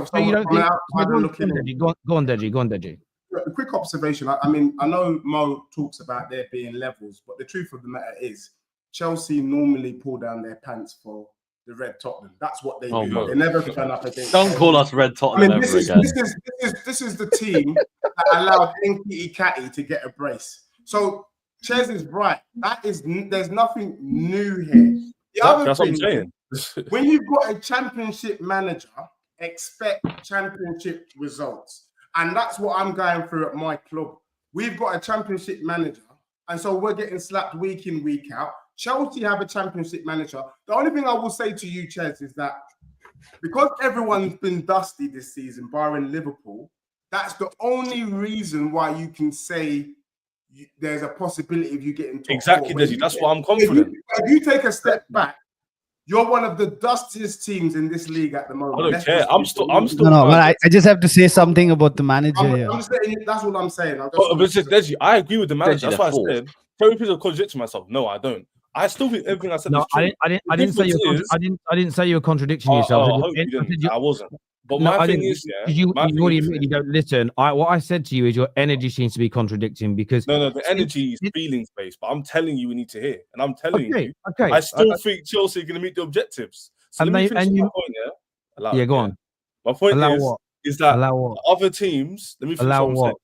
on, Deji. A quick observation. I mean, I know Mo talks about there being levels, but the truth of the matter is Chelsea normally pull down their pants for the Red Tottenham. That's what they do. They never turn up against. Don't call us Red Tottenham ever again. This is the team that allowed Nketiah to get a brace. So Ches is right. There's nothing new here. That's what I'm saying. When you've got a championship manager, expect championship results. And that's what I'm going through at my club. We've got a championship manager, and so we're getting slapped week in, week out. Chelsea have a championship manager. The only thing I will say to you, Ches, is that because everyone's been dusty this season, barring Liverpool, that's the only reason why you can say there's a possibility of you getting top 4. Deji. That's why I'm confident. If you take a step back, you're one of the dustiest teams in this league at the moment. I don't care. I'm still. No, but I just have to say something about the manager here. I'm saying, that's what I'm saying. Deji, I agree with the manager. Deji, that's why I said. Tell me, please, I'm contradicting myself. No, I don't. I still think everything I said. No, is true. I didn't say you were contradicting yourself. I hope you didn't. I wasn't. But my thing is, you already admitted, don't listen. What I said to you is your energy seems to be contradicting because no, the energy is feelings based. But I'm telling you, we need to hear, and I'm telling you, I still think Chelsea are going to meet the objectives. So let me finish my point. Yeah, go on. My point is that other teams. Let me finish what I'm saying.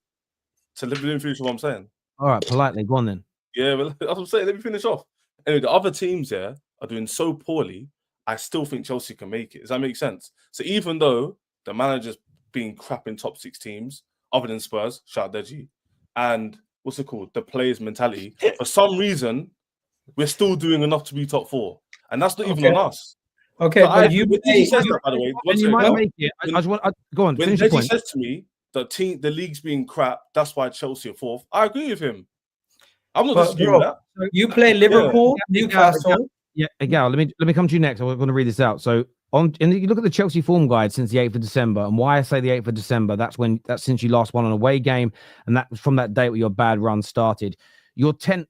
So let me finish what I'm saying. All right, politely, go on then. Yeah, but that's what I'm saying. Let me finish off. Anyway, the other teams here are doing so poorly. I still think Chelsea can make it. Does that make sense? So even though the manager's being crap in top 6 teams, other than Spurs, shout out Deji, and what's it called? The players' mentality. For some reason, we're still doing enough to be top 4. And that's not even on us. Okay, So but when Deji says that, by the way, And you might make it. I just want go on. when Finish your Deji point. says to me that the league's being crap, that's why Chelsea are 4th. I agree with him. I'm not disputing that. You play Liverpool, Newcastle. Yeah, Egal, let me come to you next. I'm going to read this out. So and you look at the Chelsea form guide since the 8th of December, and why I say the 8th of December, that's since you last won an away game, and that was from that date where your bad run started. You're 10th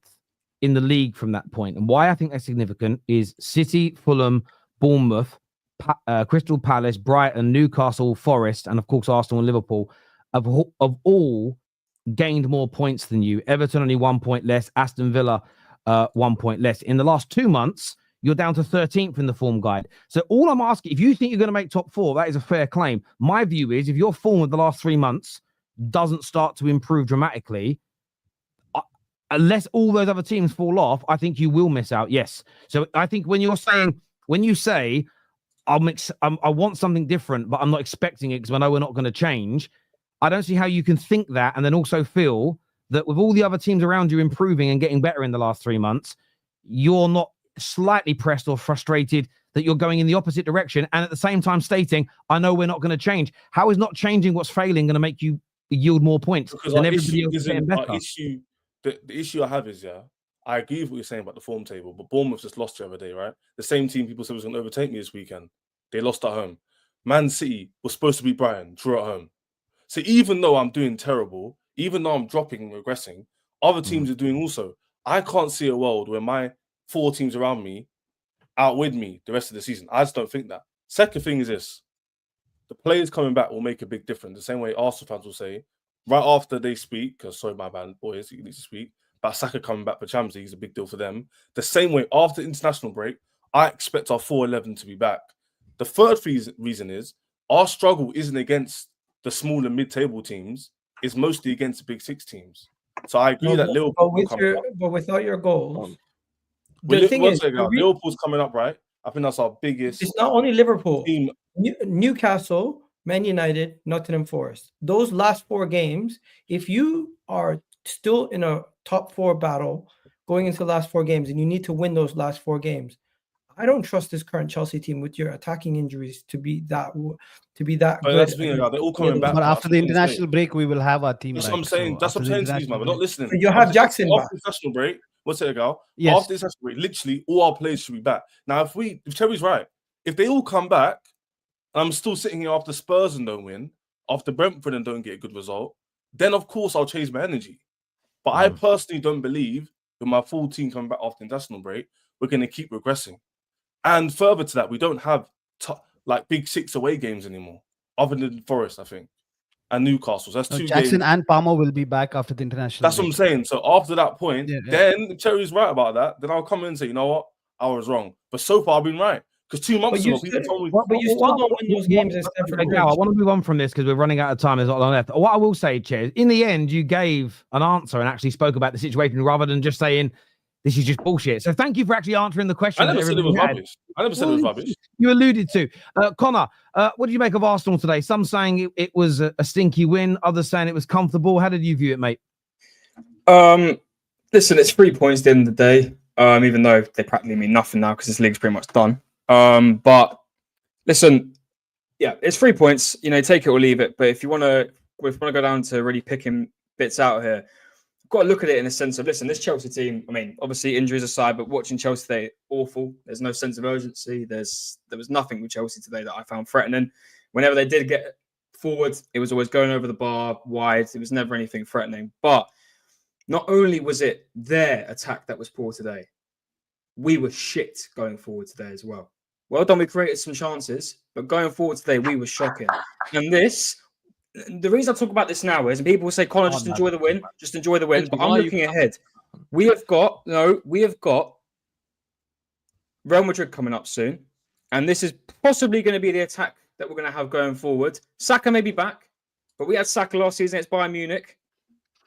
in the league from that point. And why I think that's significant is City, Fulham, Bournemouth, Crystal Palace, Brighton, Newcastle, Forest, and of course Arsenal and Liverpool have all gained more points than you. Everton only 1 point less, Aston Villa 1 point less. In the last 2 months, you're down to 13th in the form guide. So all I'm asking, if you think you're going to make top 4, that is a fair claim. My view is if your form of the last 3 months doesn't start to improve dramatically, unless all those other teams fall off, I think you will miss out. Yes. So I think when you say I want something different, but I'm not expecting it because I know we're not going to change, I don't see how you can think that and then also feel that with all the other teams around you improving and getting better in the last 3 months, you're not slightly pressed or frustrated that you're going in the opposite direction and at the same time stating, I know we're not going to change. How is not changing what's failing going to make you yield more points Because than everybody else getting better? The issue I have is, I agree with what you're saying about the form table, but Bournemouth just lost the other day, right? The same team people said was going to overtake me this weekend. They lost at home. Man City was supposed to be Brighton, drew at home. So even though I'm doing terrible, even though I'm dropping and regressing, other teams are doing also. I can't see a world where my 4 teams around me outwid me the rest of the season. I just don't think that. Second thing is this. The players coming back will make a big difference. The same way Arsenal fans will say, right after they speak, because sorry, my bad, boys, you need to speak, but Saka coming back for Champions League is a big deal for them. The same way after the international break, I expect our 4-11 to be back. The third reason is our struggle isn't against the smaller mid-table teams, it's mostly against the big 6 teams. So I agree that Liverpool but without your goals. Liverpool's coming up, right? I think that's our biggest. It's not only Liverpool. Team. Newcastle, Man United, Nottingham Forest. Those last 4 games, if you are still in a top 4 battle going into the last 4 games and you need to win those last 4 games, I don't trust this current Chelsea team with your attacking injuries to be that good. That's the thing, they're all coming back. But after the international break, we will have our team. That's what I'm saying. That's what I'm saying to you, man. We're not listening. You'll have Jackson back. After the international break, what's it, Egal? Yes. After the international break, literally all our players should be back. Now, if Terry's right, if they all come back, and I'm still sitting here after Spurs and don't win, after Brentford and don't get a good result, then of course I'll change my energy. But I personally don't believe with my full team coming back after the international break, we're going to keep regressing. And further to that, we don't have big 6 away games anymore, other than Forest, I think, and Newcastle. So that's 2 Jackson games. and Palmer will be back after the international. That's what I'm saying. So after that point, then if Terry's right about that, then I'll come in and say, you know what, I was wrong. But so far I've been right. Because 2 months ago, people told me. But you still don't win those games. I want to move on from this because we're running out of time. There's not long left. What I will say, Ches, in the end, you gave an answer and actually spoke about the situation rather than just saying this is just bullshit. So thank you for actually answering the question. I never said it was rubbish. You alluded to. Connor, what did you make of Arsenal today? Some saying it was a stinky win. Others saying it was comfortable. How did you view it, mate? Listen, it's 3 points at the end of the day, even though they practically mean nothing now because this league's pretty much done. But listen, yeah, it's 3 points. You know, take it or leave it. But if you want to go down to really picking bits out here, got to look at it in a sense of, listen, this Chelsea team, I mean, obviously injuries aside, but watching Chelsea today, awful. There's no sense of urgency. There was nothing with Chelsea today that I found threatening. Whenever they did get forward, it was always going over the bar, wide. It was never anything threatening. But not only was it their attack that was poor today, we were shit going forward today as well. Well done, we created some chances, but going forward today, we were shocking. And the reason I talk about this now is, and people will say, Colin, just enjoy the win. But I'm looking ahead. We have got Real Madrid coming up soon. And this is possibly going to be the attack that we're going to have going forward. Saka may be back, but we had Saka last season. It's Bayern Munich.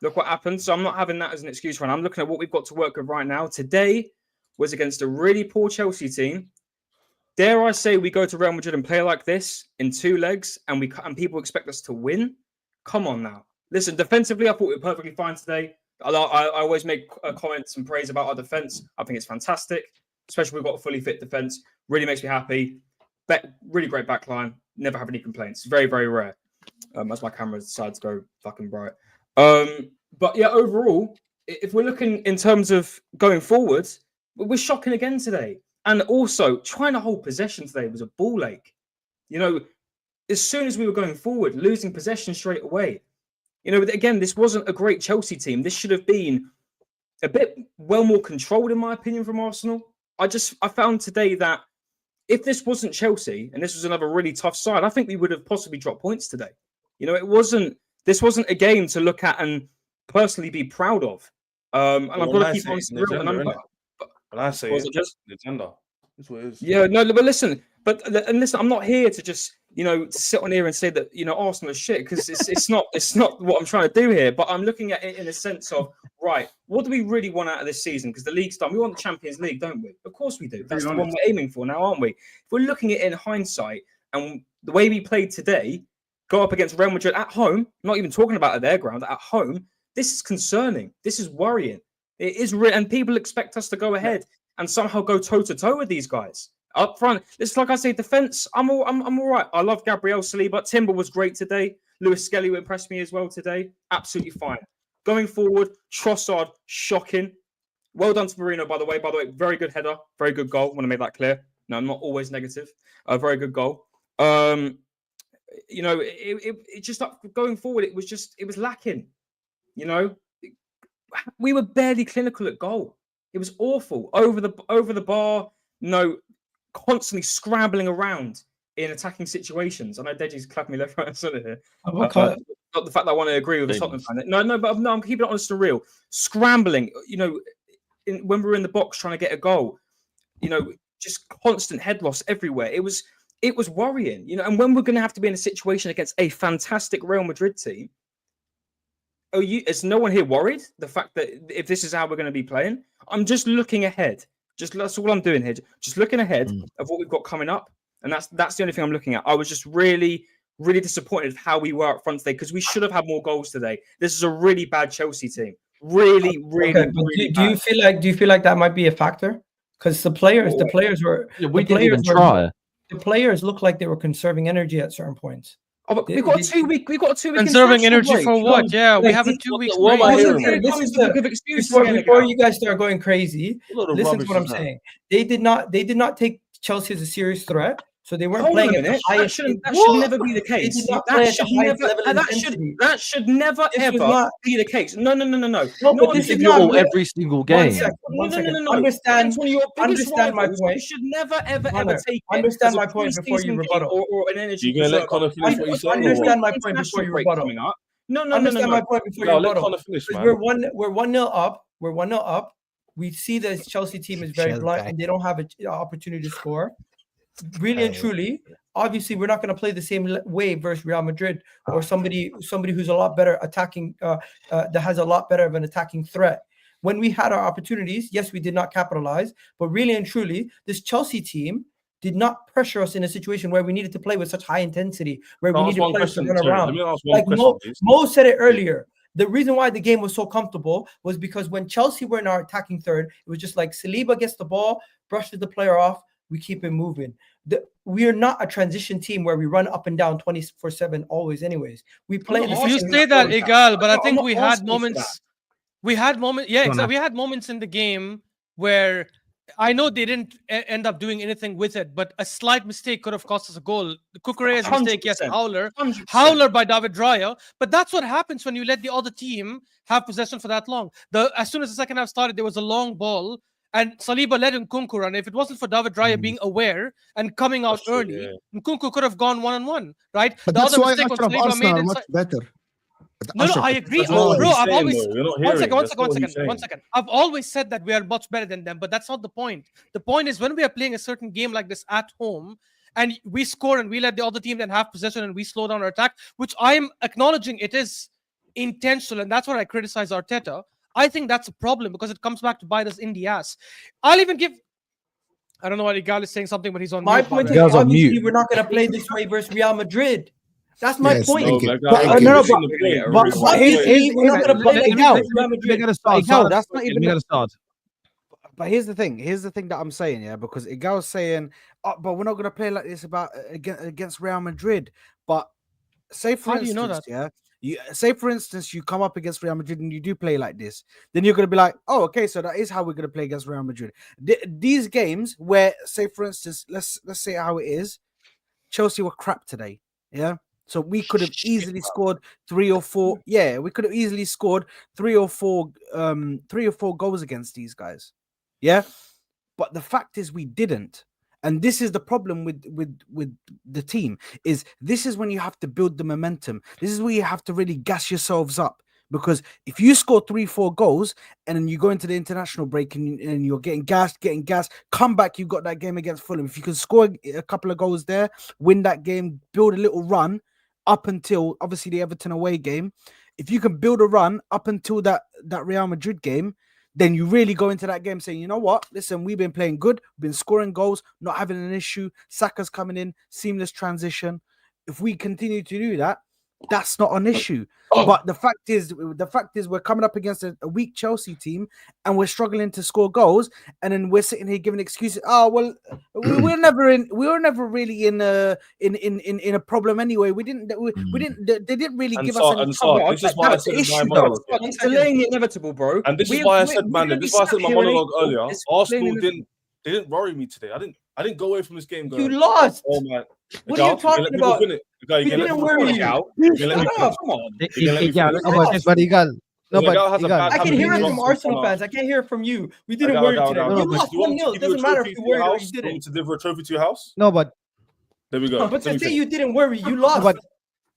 Look what happened. So I'm not having that as an excuse for it. I'm looking at what we've got to work with right now. Today was against a really poor Chelsea team dare I say we go to Real Madrid and play like this in 2 legs, and people expect us to win? Come on now. Listen, defensively, I thought we were perfectly fine today. I always make comments and praise about our defense. I think it's fantastic, especially we've got a fully fit defense. Really makes me happy. Really great backline. Never have any complaints. Very, very rare. As my camera decides to go fucking bright. But yeah, overall, if we're looking in terms of going forward, we're shocking again today. And also, trying to hold possession today was a ball ache. You know, as soon as we were going forward, losing possession straight away. You know, again, this wasn't a great Chelsea team. This should have been a bit more controlled, in my opinion, from Arsenal. I found today that if this wasn't Chelsea and this was another really tough side, I think we would have possibly dropped points today. You know, this wasn't a game to look at and personally be proud of. And I've got to keep on real number. When I say it just the agenda. That's what it is. Yeah, no, but listen, I'm not here to just, you know, to sit on here and say that, you know, Arsenal is shit, because it's not what I'm trying to do here. But I'm looking at it in a sense of, right, what do we really want out of this season? Because the league's done. We want the Champions League, don't we? Of course we do. That's the one we're aiming for now, aren't we? If we're looking at it in hindsight, and the way we played today, go up against Real Madrid at home, not even talking about at their ground, at home, this is concerning. This is worrying. It is real, and people expect us to go ahead and somehow go toe-to-toe with these guys. Up front, it's like I say, defense, I'm all right. I love Gabriel Saliba. Timber was great today. Lewis Skelly impressed me as well today. Absolutely fine. Going forward, Trossard, shocking. Well done to Marino, by the way. Very good header. Very good goal. Want to make that clear. No, I'm not always negative. A very good goal. You know, it just going forward, it was lacking. You know, we were barely clinical at goal. It was awful. Over the bar, no, constantly scrambling around in attacking situations. I know Deji's clapping me left, right, and centre here. Not the fact that I want to agree with the Tottenham fan. No, I'm keeping it honest and real. Scrambling, you know, when we were in the box trying to get a goal, you know, just constant head loss everywhere. It was worrying, you know. And when we're going to have to be in a situation against a fantastic Real Madrid team, is no one here worried? The fact that if this is how we're going to be playing, I'm just looking ahead. That's all I'm doing here. Just looking ahead of what we've got coming up, and that's the only thing I'm looking at. I was just really, really disappointed with how we were up front today, because we should have had more goals today. This is a really bad Chelsea team. Really, really, okay, really do you feel like that might be a factor? Because the players were we didn't even try. The players looked like they were conserving energy at certain points. Oh, but we've got a 2 week. We've got a 2 week conserving energy break. for what? Yeah, we have a 2 weeks What am I hearing? Before you guys start going crazy, listen to what I'm saying. They did not take Chelsea as a serious threat, so they weren't playing at the highest. That should never be the case. That should never ever be the case. No. But this is not every single game. No. Understand my point. You should never ever take. Understand my point before you rebuttal. Or an energy. You're gonna let Connor finish what you said. Understand my point before you rebuttal. No. Understand my point before you Let rebuttal. Connor finish, man. We're 1-0 up. We're 1-0 up. We see that Chelsea team is very blunt and they don't have an opportunity to score. Really and truly, obviously, we're not going to play the same way versus Real Madrid or somebody who's a lot better attacking, that has a lot better of an attacking threat. When we had our opportunities, yes, we did not capitalize, but really and truly, this Chelsea team did not pressure us in a situation where we needed to play with such high intensity, where we needed players to run around. Like Mo said it earlier. The reason why the game was so comfortable was because when Chelsea were in our attacking third, it was just like Saliba gets the ball, brushes the player off, we keep it moving. We are not a transition team where we run up and down 24/7 always. Anyways, we play. You say that, Egal, but I think we had moments. Yeah, exactly. We had moments in the game where I know they didn't end up doing anything with it, but a slight mistake could have cost us a goal. The Cucurella's mistake, yes, Howler by David Raya, but that's what happens when you let the other team have possession for that long. As soon as the second half started, there was a long ball, and Saliba led Nkunku run. If it wasn't for David Raya being aware and coming out early, Nkunku could have gone 1-on-1, right? But the other mistake was Saliba made much better. No, I agree. Bro, I've always one second. I've always said that we are much better than them, but that's not the point. The point is when we are playing a certain game like this at home, and we score and we let the other team then have possession and we slow down our attack, which I am acknowledging it is intentional, and that's what I criticize Areteta. I think that's a problem because it comes back to bite us in the ass. I'll even give I don't know what Egal is saying something, but he's on My mute, by point the is way. Egal's on obviously mute. we're not going to play this way versus Real Madrid. That's my Yes, point. thank you. my But- God, no, we've but- seen the point. but- We've seen but the here's- point. here's- We're not going to play Let like me go. this versus Real Let me Madrid. get a start. Egal, Start. that's not Let me even get a start. But here's the thing. Here's the thing that I'm saying, yeah, because Egal's saying, oh, but we're not going to play like this against Real Madrid. But say for How do you instance, know yeah, say for instance you come up against Real Madrid and you do play like this, then you're going to be like, oh, okay, so that is how we're going to play against Real Madrid. These games where, say for instance, let's say how it is, Chelsea were crap today, yeah. So we could have easily scored 3 or 4. Yeah, we could have easily scored 3 or 4 goals against these guys. Yeah. But the fact is we didn't. And this is the problem with the team, is this is when you have to build the momentum. This is where you have to really gas yourselves up. Because if you score 3-4 goals and then you go into the international break and you're getting gassed, come back, you've got that game against Fulham. If you can score a couple of goals there, win that game, build a little run up until obviously the Everton away game. If you can build a run up until that Real Madrid game, then you really go into that game saying, you know what? Listen, we've been playing good, we've been scoring goals, not having an issue. Saka's coming in, seamless transition. If we continue to do that, that's not an issue. But the fact is we're coming up against a weak Chelsea team and we're struggling to score goals, and then we're sitting here giving excuses. Oh well, we were never really in a problem anyway. We didn't they didn't really give us any cover. This is why I said in my monologue. It's delaying the inevitable, bro. And this is why I said, man, this is why I said in my monologue earlier. Arsenal didn't worry me today. I didn't go away from this game going, You lost. oh man. What are you talking about? We didn't worry you. Come on. But Egal, no, but Egal, I can hear it from Arsenal Arsenal fans. I can't hear it from you. We didn't worry today. You lost 1-0. It doesn't matter if you worried or you didn't. didn't. To deliver a trophy to your house? no, but There we go. But to say you didn't worry, you lost. but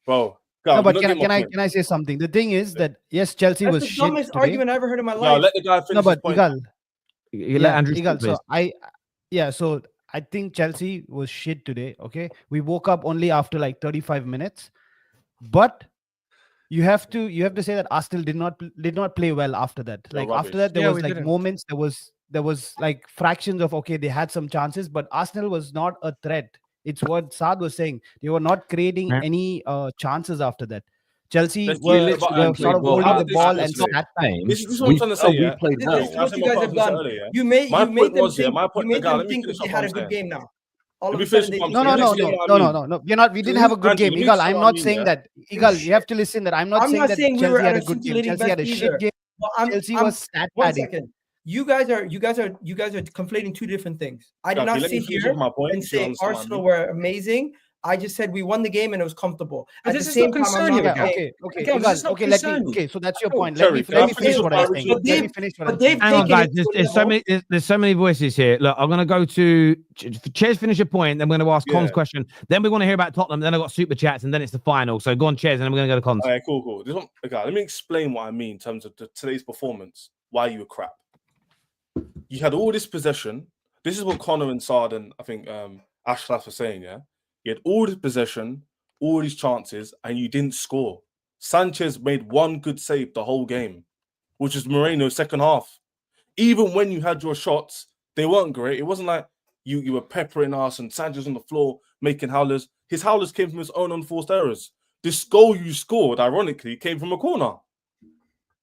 Bro. no, but can I say something? The thing is that yes, Chelsea That's was the shit dumbest today. argument I ever heard in my No, life. let the guy finish No, but his point. Egal, You let Andrew Egal. speak, So so I think Chelsea was shit today. Okay, we woke up only after like 35 minutes, but you have to say that Arsenal did not play well after that. They're Like after rubbish. that, there Yeah, was we like didn't. moments. There was like fractions of okay, they had some chances, but Arsenal was not a threat. It's what Saad was saying. They were not creating Yeah. any chances after that. Chelsea Let's were, hear about were Anfield. sort of Well, holding how the did they ball score and today? sat Game, This is what I'm trying to say, yeah. we played This well. is what you guys have done. Earlier. You made My them point was, think my point- you made Egal, them let me think finish that they what had a I'm good saying. game now. All Let of me a sudden, finish they what I'm No, saying. no. We didn't have a good Andrew, game. let me Egal, say I'm what I not mean, saying yeah? that. Egal, you have to listen that I'm not I'm saying not that saying we Chelsea were had at a a good game. scintillating Chelsea had a best shit either. game. But Chelsea was stat one padding. second. You guys are conflating two different things. I did Okay, not let me sit finish here off my point, and if you say understand what I Arsenal mean. were amazing. I just said we won the game and it was comfortable. But At the this is same not time, I'm concern not you, saying- Okay. Egal, this is not Okay, concern you. okay, so that's your Oh, point. Terry, Let me can I finish finish what what I'm I saying. was Let me saying? finish what But I'm they've saying. Hang on, taken guys. it to a There's so level- many. There's so many voices here. Look, I'm gonna go to Ches. Finish your point. Then we're gonna ask Cons Yeah. question. Then we want to hear about Tottenham. Then I got super chats, and then it's the final. So go on, Ches, and then we're gonna go to Cons. All right, cool. This one, okay, let me explain what I mean in terms of today's performance. Why you were crap. You had all this possession. This is what Connor and Sard and I think Ashraf were saying. Yeah, you had all this possession, all these chances, and you didn't score. Sanchez made one good save the whole game, which was Moreno's second half. Even when you had your shots, they weren't great. It wasn't like you were peppering us and Sanchez on the floor making howlers. His howlers came from his own unforced errors. This goal you scored, ironically, came from a corner.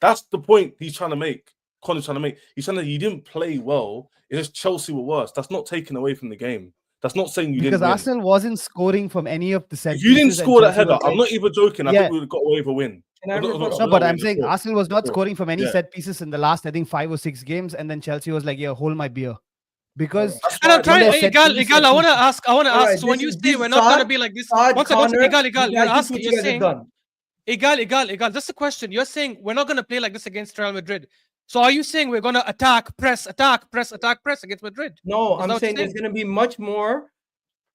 That's the point he's trying to make. Connor's trying to make. He's saying that you didn't play well. It's just Chelsea were worse. That's not taken away from the game. That's not saying you Because didn't win. Arsenal wasn't scoring from any of the set If you didn't pieces and score that Chelsea header, was I'm like- not even joking. I Yeah. think we would have got away with a win. Can I No, reply? No, but I'm win, saying of course. Arsenal was not Sure. scoring from any Yeah. set pieces in the last, I think, 5 or 6 games, and then Chelsea was like, "Yeah, hold my beer," because That's And I'm why- trying, they're set Egal, piece, Egal, I want to ask. All right, So when this you is- say this we're is not going to Saad, be like this, Saad, one Connor, second, Egal, you you're guys, this is asking, what you're you guys have saying, done. Egal. That's the question. You're saying we're not going to play like this against Real Madrid. So are you saying we're going to attack, press against Madrid? No, Is I'm that what saying you're there's going to be much more.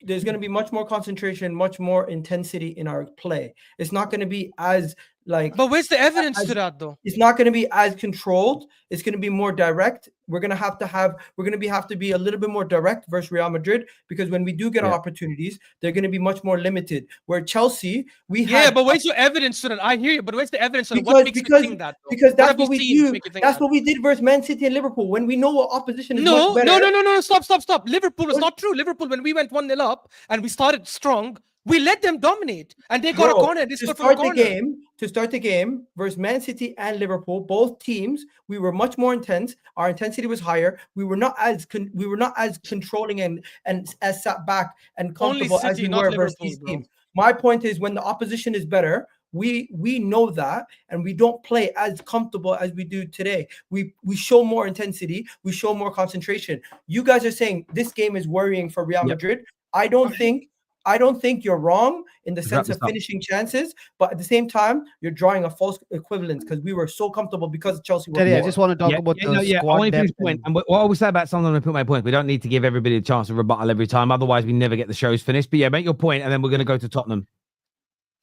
There's going to be much more concentration, much more intensity in our play. It's not going to be as Like, But where's the evidence as- to that, though? it's not going to be as controlled. It's going to be more direct. We're going to have to be a little bit more direct versus Real Madrid, because when we do get our opportunities, they're going to be much more limited. Where Chelsea, But where's your evidence to that? I hear you, but where's the evidence to that? What makes you think that? Though? Because that's have what you we seen to do. make you think That's that? what we did versus Man City and Liverpool. When we know what opposition is No, much better. no. Stop. Liverpool was not true. Liverpool, when we went 1-0 up and we started strong, we let them dominate, and they got a corner. They scored from a corner. To start the game versus Man City and Liverpool, both teams, we were much more intense. Our intensity was higher. We were not as controlling and as sat back and comfortable as we were versus these teams. My point is, when the opposition is better, we know that, and we don't play as comfortable as we do today. We show more intensity. We show more concentration. You guys are saying this game is worrying for Real Madrid. I don't think you're wrong in the sense of finishing chances, but at the same time, you're drawing a false equivalence, because we were so comfortable because Chelsea were Terry, I just want to talk about the I squad want to finish depth. the point. And what I always say about something, I'm going to put my point. We don't need to give everybody a chance to rebuttal every time. Otherwise, we never get the shows finished. But yeah, make your point, and then we're going to go to Tottenham.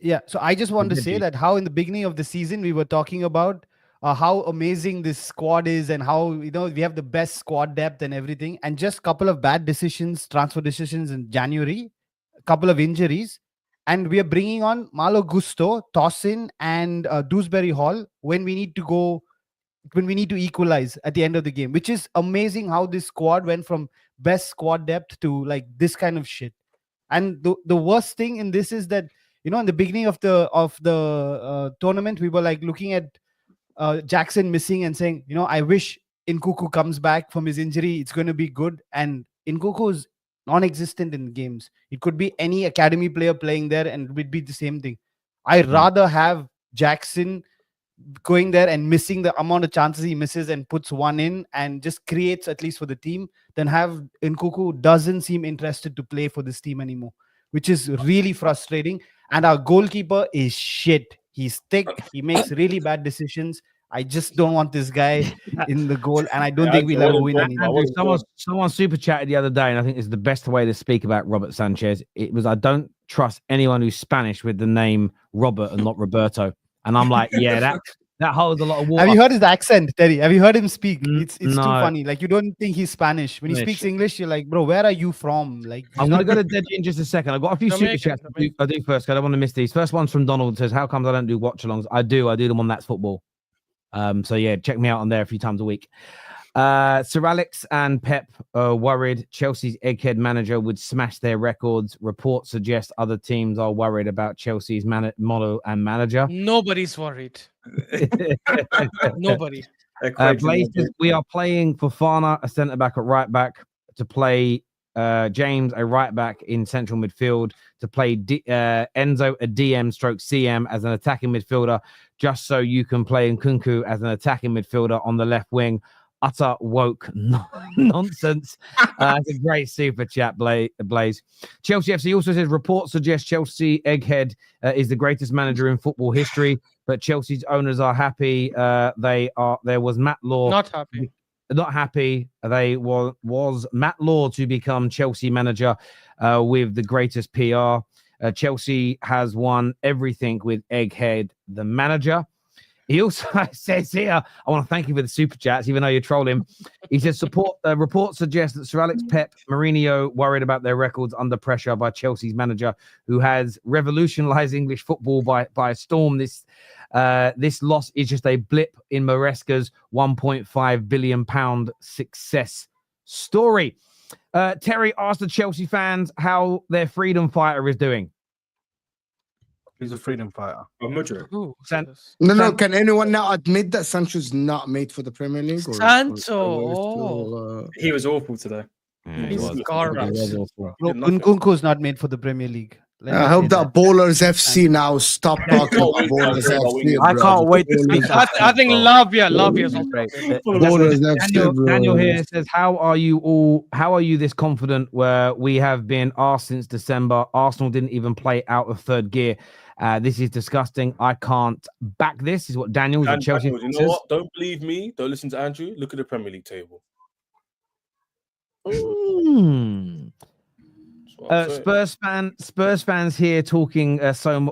Yeah, so I just want to say Deji. that how in the beginning of the season we were talking about how amazing this squad is, and how we have the best squad depth and everything, and just a couple of bad transfer decisions in January, a couple of injuries, and we are bringing on Malo Gusto, Tossin, and Dewsbury Hall when we need to equalize at the end of the game, which is amazing how this squad went from best squad depth to like this kind of shit. And the worst thing in this is that in the beginning of the tournament, we were like looking at Jackson missing and saying, I wish Nkunku comes back from his injury. It's going to be good. And Nkunku is non-existent in games. It could be any academy player playing there, and it would be the same thing. I'd rather have Jackson going there and missing the amount of chances he misses and puts one in and just creates at least for the team, than have Nkunku who doesn't seem interested to play for this team anymore, which is really frustrating. And our goalkeeper is shit. He's thick. He makes really bad decisions. I just don't want this guy in the goal, and I don't think we'll ever win anything. Someone super chatted the other day, and I think it's the best way to speak about Robert Sanchez. It was, I don't trust anyone who's Spanish with the name Robert and not Roberto. And I'm like, yeah, that holds a lot of water. Have you heard his accent, Terry? Have you heard him speak? It's no. too funny. Like, you don't think he's Spanish. When he speaks English, you're like, bro, where are you from? Like, I'm going to go to Deji in just a second. I've got a few super chats I do first, because I don't want to miss these. First one's from Donald. Says, how comes I don't do watch-alongs? I do them on That's Football. So yeah, check me out on there a few times a week. Sir Alex and Pep are worried Chelsea's egghead manager would smash their records. Reports suggest other teams are worried about Chelsea's model and manager. Nobody's worried. Nobody. Blaze says, we are playing Fofana, a centre-back at right-back, to play James, a right-back in central midfield, to play Enzo, a DM/CM as an attacking midfielder, just so you can play Nkunku as an attacking midfielder on the left wing. Utter woke nonsense. It's a great super chat, Blaze. Chelsea FC also says, reports suggest Chelsea egghead is the greatest manager in football history, but Chelsea's owners are happy. There was Matt Law not happy. They was Matt Law to become Chelsea manager with the greatest PR. Chelsea has won everything with egghead the manager. He also says here, I want to thank you for the super chats, even though you troll him. He says, reports suggest that Sir Alex, Pep, Mourinho worried about their records under pressure by Chelsea's manager, who has revolutionized English football by storm. This loss is just a blip in Maresca's £1.5 billion success story. Terry asked the Chelsea fans how their freedom fighter is doing. He's a freedom fighter. No. Can anyone now admit that Sancho's not made for the Premier League? He was awful today. He's garbage. Nkunku's not made for the Premier League. I hope that Bowlers FC now stop talking about Bowlers FC. I can't wait to speak. I think Lavia is also Daniel here says, how are you this confident where we have been asked since December? Arsenal didn't even play out of third gear. This is disgusting. I can't back this, is what Daniel's at Chelsea. You know what? Don't believe me. Don't listen to Andrew. Look at the Premier League table. what I'm saying. Spurs fans here talking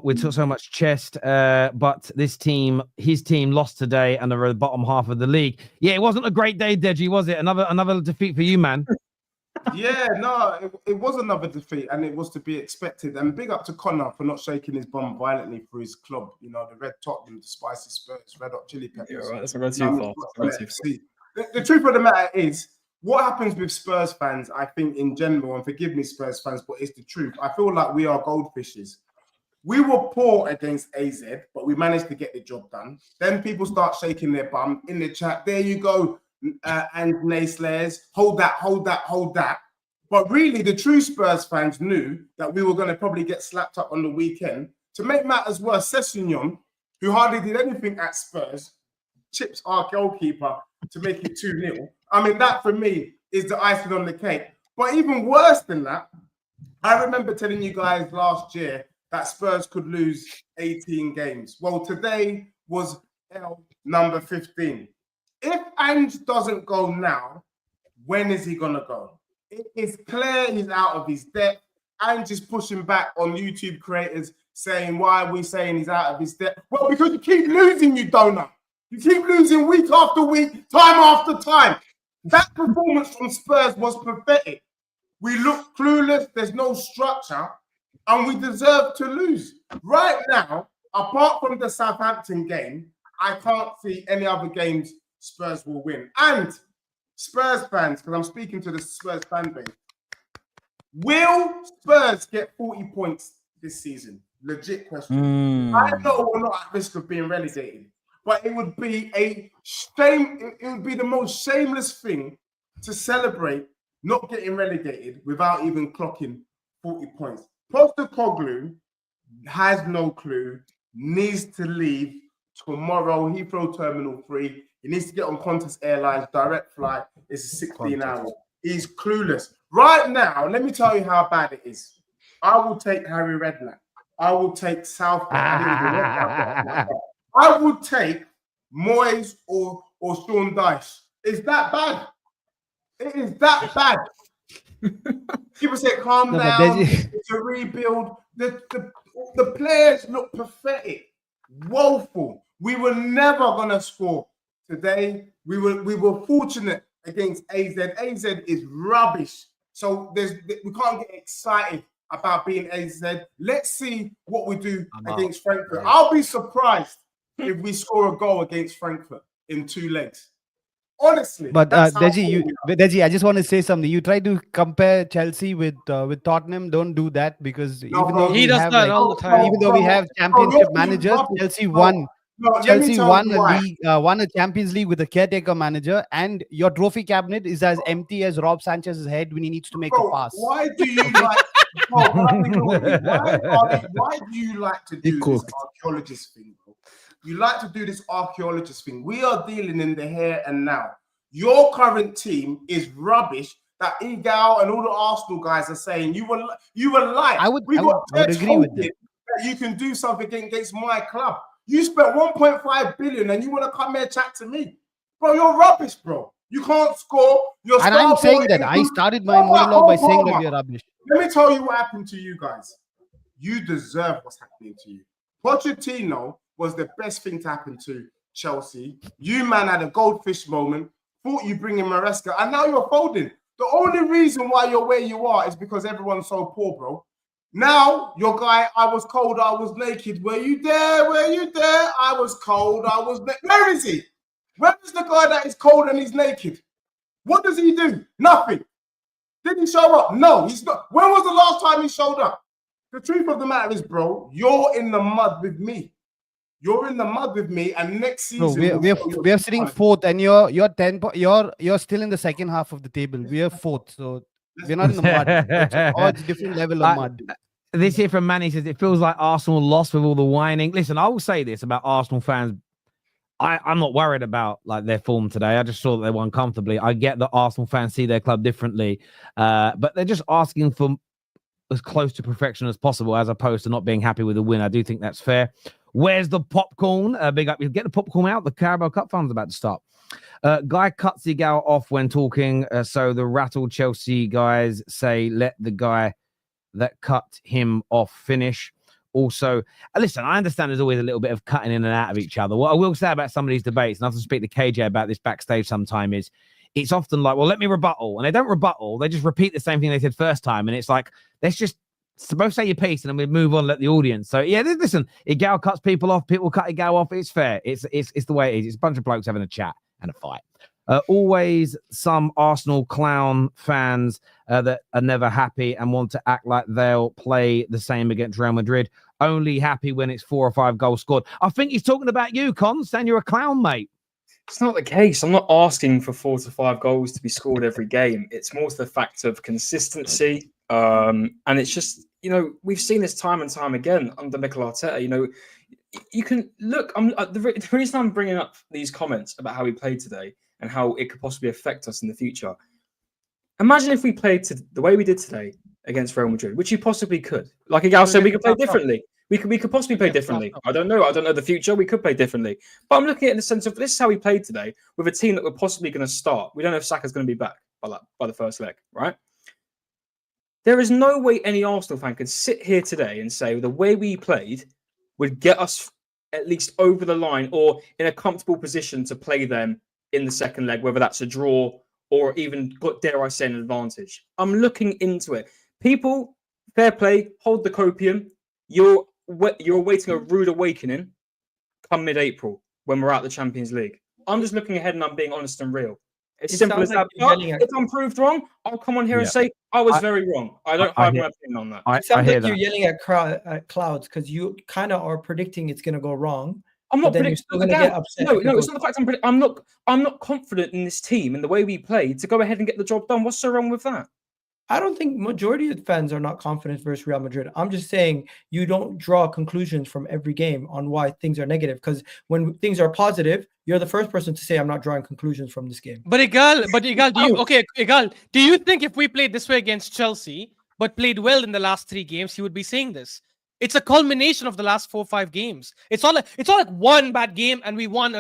with so much chest. But his team lost today and are at the bottom half of the league. Yeah, it wasn't a great day, Deji, was it? Another defeat for you, man. Yeah, no, it was another defeat, and it was to be expected. And big up to Connor for not shaking his bum violently for his club. You know, the Red Tottenham, the Spicy Spurs, Red Hot Chili Peppers. Yeah, right. That's not going too far. The truth of the matter is, what happens with Spurs fans, I think in general, and forgive me, Spurs fans, but it's the truth. I feel like we are goldfishes. We were poor against AZ, but we managed to get the job done. Then people start shaking their bum in the chat. There you go, and naysayers. Hold that. But really, the true Spurs fans knew that we were going to probably get slapped up on the weekend. To make matters worse, Sessegnon, who hardly did anything at Spurs, chips our goalkeeper to make it 2-0. I mean, that for me is the icing on the cake. But even worse than that, I remember telling you guys last year that Spurs could lose 18 games. Well, today was L number 15. If Ange doesn't go now, when is he going to go? It is clear he's out of his depth. Ange is pushing back on YouTube creators saying, why are we saying he's out of his depth? Well, because you keep losing, you donut. You keep losing week after week, time after time. That performance from Spurs was pathetic. We look clueless, there's no structure, and we deserve to lose. Right now, apart from the Southampton game, I can't see any other games Spurs will win. And Spurs fans, because I'm speaking to the Spurs fan base, will Spurs get 40 points this season? Legit question. I know we're not at risk of being relegated, but it would be a shame. It would be the most shameless thing to celebrate not getting relegated without even clocking 40 points. Postecoglou has no clue, needs to leave tomorrow. Heathrow Terminal 3. He needs to get on Qantas Airlines direct flight. It's a 16 hour. He's clueless. Right now, let me tell you how bad it is. I will take Harry Redknapp. I will take Southgate. I would take Moyes or Sean Dyche. Is that bad? It is that bad. People say, calm down. It's a rebuild. The players look pathetic, woeful. We were never going to score today. We were fortunate against AZ. AZ is rubbish. So we can't get excited about being AZ. Let's see what we do against Frankfurt. I'll be surprised if we score a goal against Frankfurt in 2 legs. Honestly. But Deji, I just want to say something. You try to compare Chelsea with Tottenham. Don't do that, because even though he does that all the time. Even though we have championship managers, Chelsea won. Chelsea won a Champions League with a caretaker manager, and your trophy cabinet is as empty as Rob Sanchez's head when he needs to make a pass. Why do you like? Why do you like to do this archaeologist thing, bro? You like to do this archaeologist thing. We are dealing in the here and now. Your current team is rubbish. That Egal and all the Arsenal guys are saying you were light. I would agree with that. You can do something against my club. You spent 1.5 billion and you want to come here and chat to me, bro? You're rubbish, bro. You can't score. And I'm saying that. I started my monologue by saying that you're rubbish. Let me tell you what happened to you guys. You deserve what's happening to you. Pochettino was the best thing to happen to Chelsea. You, man, had a goldfish moment. Thought you bring in Maresca, and now you're folding. The only reason why you're where you are is because everyone's so poor, bro. Now, your guy, I was cold, I was naked. Were you there? Were you there? I was cold, I was naked. Where is he? Where is the guy that is cold and he's naked? What does he do? Nothing. Did he show up? No, he's not. When was the last time he showed up? The truth of the matter is, bro, you're in the mud with me. You're in the mud with me, and next season we're sitting 4th, and you're 10. You're still in the second half of the table. We are 4th, so we're not in the mud. It's a different level of mud. This here from Manny says it feels like Arsenal lost with all the whining. Listen, I will say this about Arsenal fans. I'm not worried about like their form today. I just saw that they won comfortably. I get that Arsenal fans see their club differently, but they're just asking for as close to perfection as possible, as opposed to not being happy with the win. I do think that's fair. Where's the popcorn? Big up. You get the popcorn out. The Carabao Cup fund's about to start. Guy cuts Egal off when talking. So the rattled Chelsea guys say, let the guy that cut him off finish. Also, listen, I understand there's always a little bit of cutting in and out of each other. What I will say about some of these debates, and I have to speak to KJ about this backstage sometime, is it's often like, well, let me rebuttal. And they don't rebuttal. They just repeat the same thing they said first time. And it's like, let's just both say your piece and then we move on, let the audience. So, yeah, listen, Egal cuts people off. People cut Egal off. It's fair. It's the way it is. It's a bunch of blokes having a chat and a fight. Always some Arsenal clown fans that are never happy and want to act like they'll play the same against Real Madrid. Only happy when it's 4 or 5 goals scored. I think he's talking about you, Con, saying you're a clown, mate. It's not the case. I'm not asking for 4 to 5 goals to be scored every game. It's more to the fact of consistency. And it's just, we've seen this time and time again under Mikel Arteta. You can look. The reason I'm bringing up these comments about how we played today and how it could possibly affect us in the future. Imagine if we played the way we did today against Real Madrid, which you possibly could. Like Egal said, we could play differently. We could possibly play differently. I don't know. I don't know the future. We could play differently. But I'm looking at it in the sense of this is how we played today with a team that we're possibly going to start. We don't know if Saka's going to be back by the first leg, right? There is no way any Arsenal fan could sit here today and say the way we played would get us at least over the line or in a comfortable position to play them in the second leg, whether that's a draw or even, dare I say, an advantage. I'm looking into it. People, fair play, hold the copium. You're awaiting a rude awakening come mid-April when we're out the Champions League. I'm just looking ahead and I'm being honest and real. It's simple as that. But if I'm proved wrong, I'll come on here and say I was very wrong. I don't have my opinion on that. It sounds like you're yelling at clouds because you kind of are predicting it's going to go wrong. I'm not predicting. You're still going to get upset. No, it's not the fact I'm not confident in this team and the way we play to go ahead and get the job done. What's so wrong with that? I don't think majority of fans are not confident versus Real Madrid. I'm just saying you don't draw conclusions from every game on why things are negative. Because when things are positive, you're the first person to say I'm not drawing conclusions from this game. But Egal, do you think if we played this way against Chelsea but played well in the last 3 games, he would be saying this? It's a culmination of the last 4 or 5 games. It's not like one bad game and we won.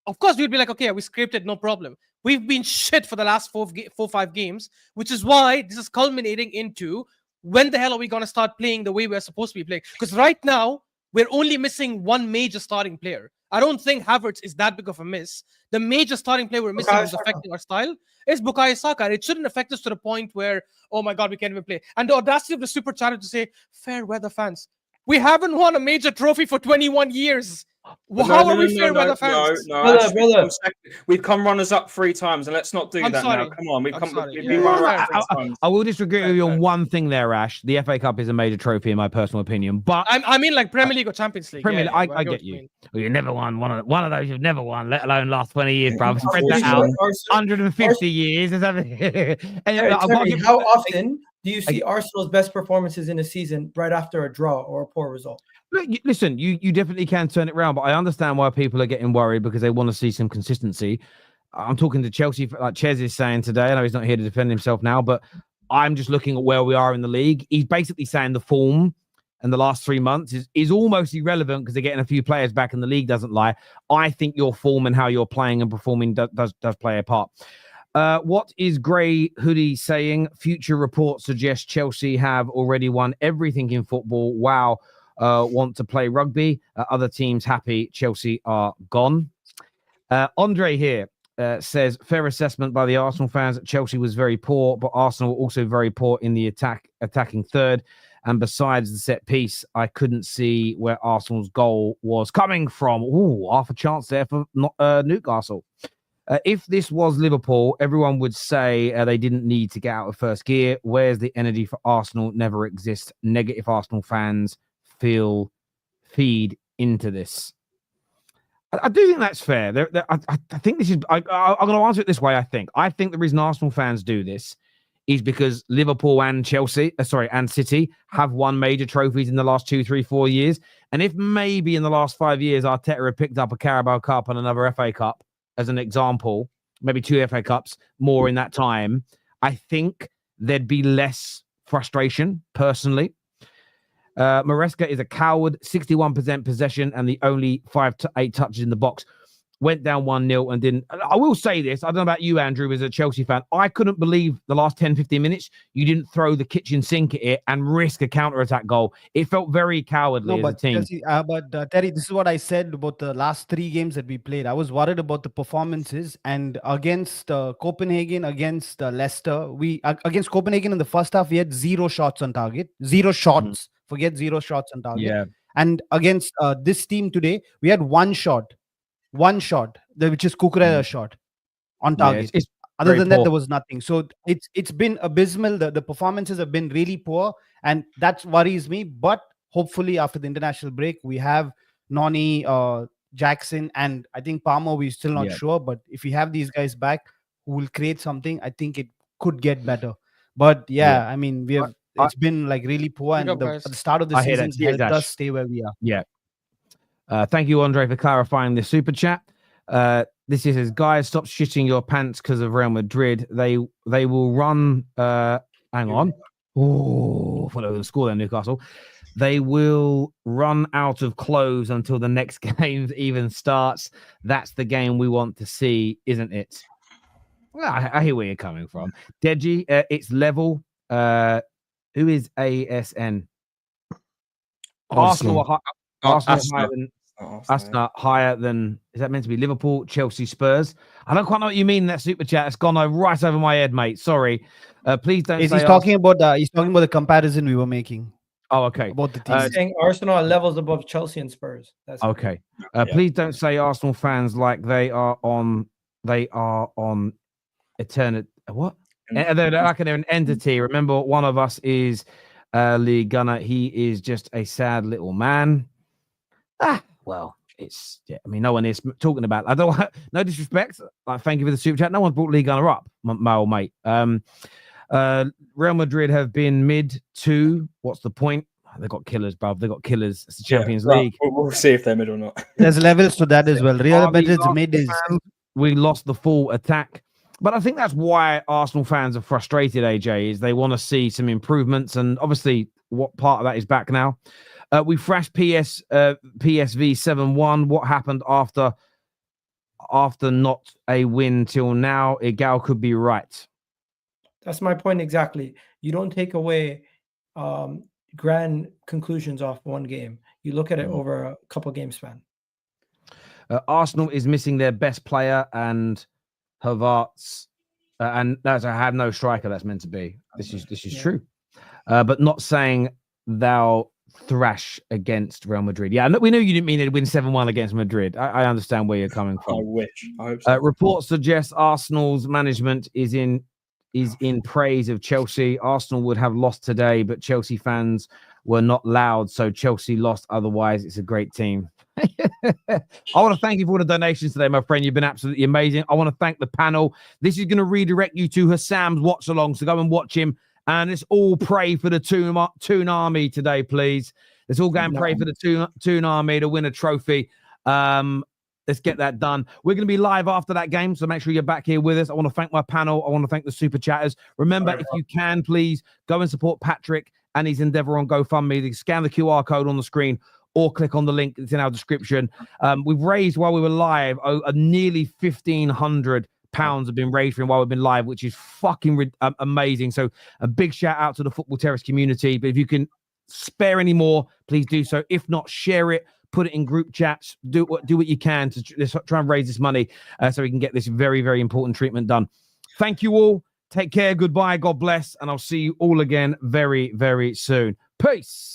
Of course, we'd be like, okay, we scraped it, no problem. We've been shit for the last 4 or 5 games, which is why this is culminating into when the hell are we going to start playing the way we're supposed to be playing? Because right now, we're only missing one major starting player. I don't think Havertz is that big of a miss. The major starting player we're missing is affecting our style is Bukayo Saka. It shouldn't affect us to the point where, oh my God, we can't even play. And the audacity of the super chat to say, fair weather fans. We haven't won a major trophy for 21 years. How are we fair weather fans? Brother. We've come runners up 3 times, and let's not do that now. Come on, we've been runners up 3 times. I will disagree with you on one thing there, Ash. The FA Cup is a major trophy, in my personal opinion. But I mean, like Premier League or Champions League. Premier League, I get you. Well, you never won one of those. You've never won, let alone last 20 years, bro. Spread that out. 150 years. How often do you see Arsenal's best performances in a season right after a draw or a poor result? Look, listen, you definitely can turn it around, but I understand why people are getting worried because they want to see some consistency. I'm talking to Chelsea, like Ches is saying today. I know he's not here to defend himself now, but I'm just looking at where we are in the league. He's basically saying the form in the last 3 months is almost irrelevant because they're getting a few players back and the league doesn't lie. I think your form and how you're playing and performing does play a part. What is Grey Hoodie saying? Future reports suggest Chelsea have already won everything in football. Wow. Want to play rugby. Other teams happy Chelsea are gone. Andre here says, fair assessment by the Arsenal fans. Chelsea was very poor, but Arsenal were also very poor in the attacking third. And besides the set piece, I couldn't see where Arsenal's goal was coming from. Ooh, half a chance there for Newcastle. If this was Liverpool, everyone would say they didn't need to get out of first gear. Where's the energy for Arsenal? Never exists. Negative Arsenal fans feed into this. I do think that's fair. I think this is. I'm going to answer it this way. I think the reason Arsenal fans do this is because Liverpool and and City have won major trophies in the last 2, 3, 4 years. And if maybe in the last 5 years Arteta had picked up a Carabao Cup and another FA Cup as an example, maybe 2 FA Cups more in that time, I think there'd be less frustration personally. Maresca is a coward, 61% possession and the only 5 to 8 touches in the box. went down 1-0 and didn't. I will say this. I don't know about you, Andrew, as a Chelsea fan. I couldn't believe the last 10, 15 minutes you didn't throw the kitchen sink at it and risk a counter-attack goal. It felt very cowardly as a team. Chelsea, Terry, this is what I said about the last 3 games that we played. I was worried about the performances, and against Copenhagen, against Leicester, against Copenhagen in the first half, we had 0 shots on target. 0 shots. Forget 0 shots on target. Yeah. And against this team today, we had 1 shot. 1 shot, which is Cucurella shot on target. It's Other than that, poor. there was nothing. So it's been abysmal. The performances have been really poor, and that worries me. But hopefully, after the international break, we have Noni, Jackson, and I think Palmer. We're still not sure, but if we have these guys back who will create something, I think it could get better. But I mean, it's been like really poor, and at the start of the season helped us stay where we are. Yeah. Thank you, Andre, for clarifying the super chat. This is guys, stop shitting your pants because of Real Madrid. They will run. Hang on. Oh, follow the score there, Newcastle. They will run out of clothes until the next game even starts. That's the game we want to see, isn't it? Well, I hear where you're coming from, Deji. It's level. Who is ASN? Arsenal higher than, is that meant to be Liverpool, Chelsea, Spurs? I don't quite know what you mean in that super chat. It's gone right over my head, mate. Sorry. Please don't. He's talking about the comparison we were making. Oh, okay. About the team. Saying Arsenal are levels above Chelsea and Spurs. That's okay. Please don't say Arsenal fans like they are on eternity. What? They're like they're an entity. Remember, one of us is Lee Gunner. He is just a sad little man. Well, it's I mean, no one is talking about. I don't. No disrespect. Thank you for the super chat. No one's brought Lee Gunner up, my old mate. Real Madrid have been mid to. What's the point? They've got killers, bruv. They've got killers. It's the Champions League. We'll see if they're mid or not. There's levels to that as well. Real Madrid's mid is. We lost the full attack. But I think that's why Arsenal fans are frustrated, AJ, is they want to see some improvements. And obviously, what part of that is back now? We thrashed PSV 7-1. What happened after not a win till now? Egal could be right. That's my point exactly. You don't take away grand conclusions off one game. You look at it over a couple game span. Arsenal is missing their best player and Havertz, and that's I have no striker. That's meant to be. This is true, but not saying thou thrash against Real Madrid. Yeah, we knew you didn't mean they'd win 7-1 against Madrid. I understand where you're coming from. I wish. I hope so. Reports suggest Arsenal's management is in praise of Chelsea. Arsenal would have lost today, but Chelsea fans were not loud, so Chelsea lost. Otherwise, it's a great team. I want to thank you for all the donations today, my friend. You've been absolutely amazing. I want to thank the panel. This is going to redirect you to Hassam's watch along, so go and watch him. And let's all pray for the Toon Army today, please. Let's all go and pray for the Toon Army to win a trophy. Let's get that done. We're going to be live after that game, so make sure you're back here with us. I want to thank my panel. I want to thank the super chatters. Remember, if you can, please go and support Patrick and his endeavor on GoFundMe. Scan the QR code on the screen or click on the link that's in our description. We've raised, while we were live, nearly £1,500 have been raised for him while we've been live, which is fucking amazing. So a big shout out to the Football Terrace community. But if you can spare any more, please do so. If not, share it. Put it in group chats. Do what you can to try and raise this money so we can get this very, very important treatment done. Thank you all. Take care. Goodbye. God bless. And I'll see you all again very, very soon. Peace.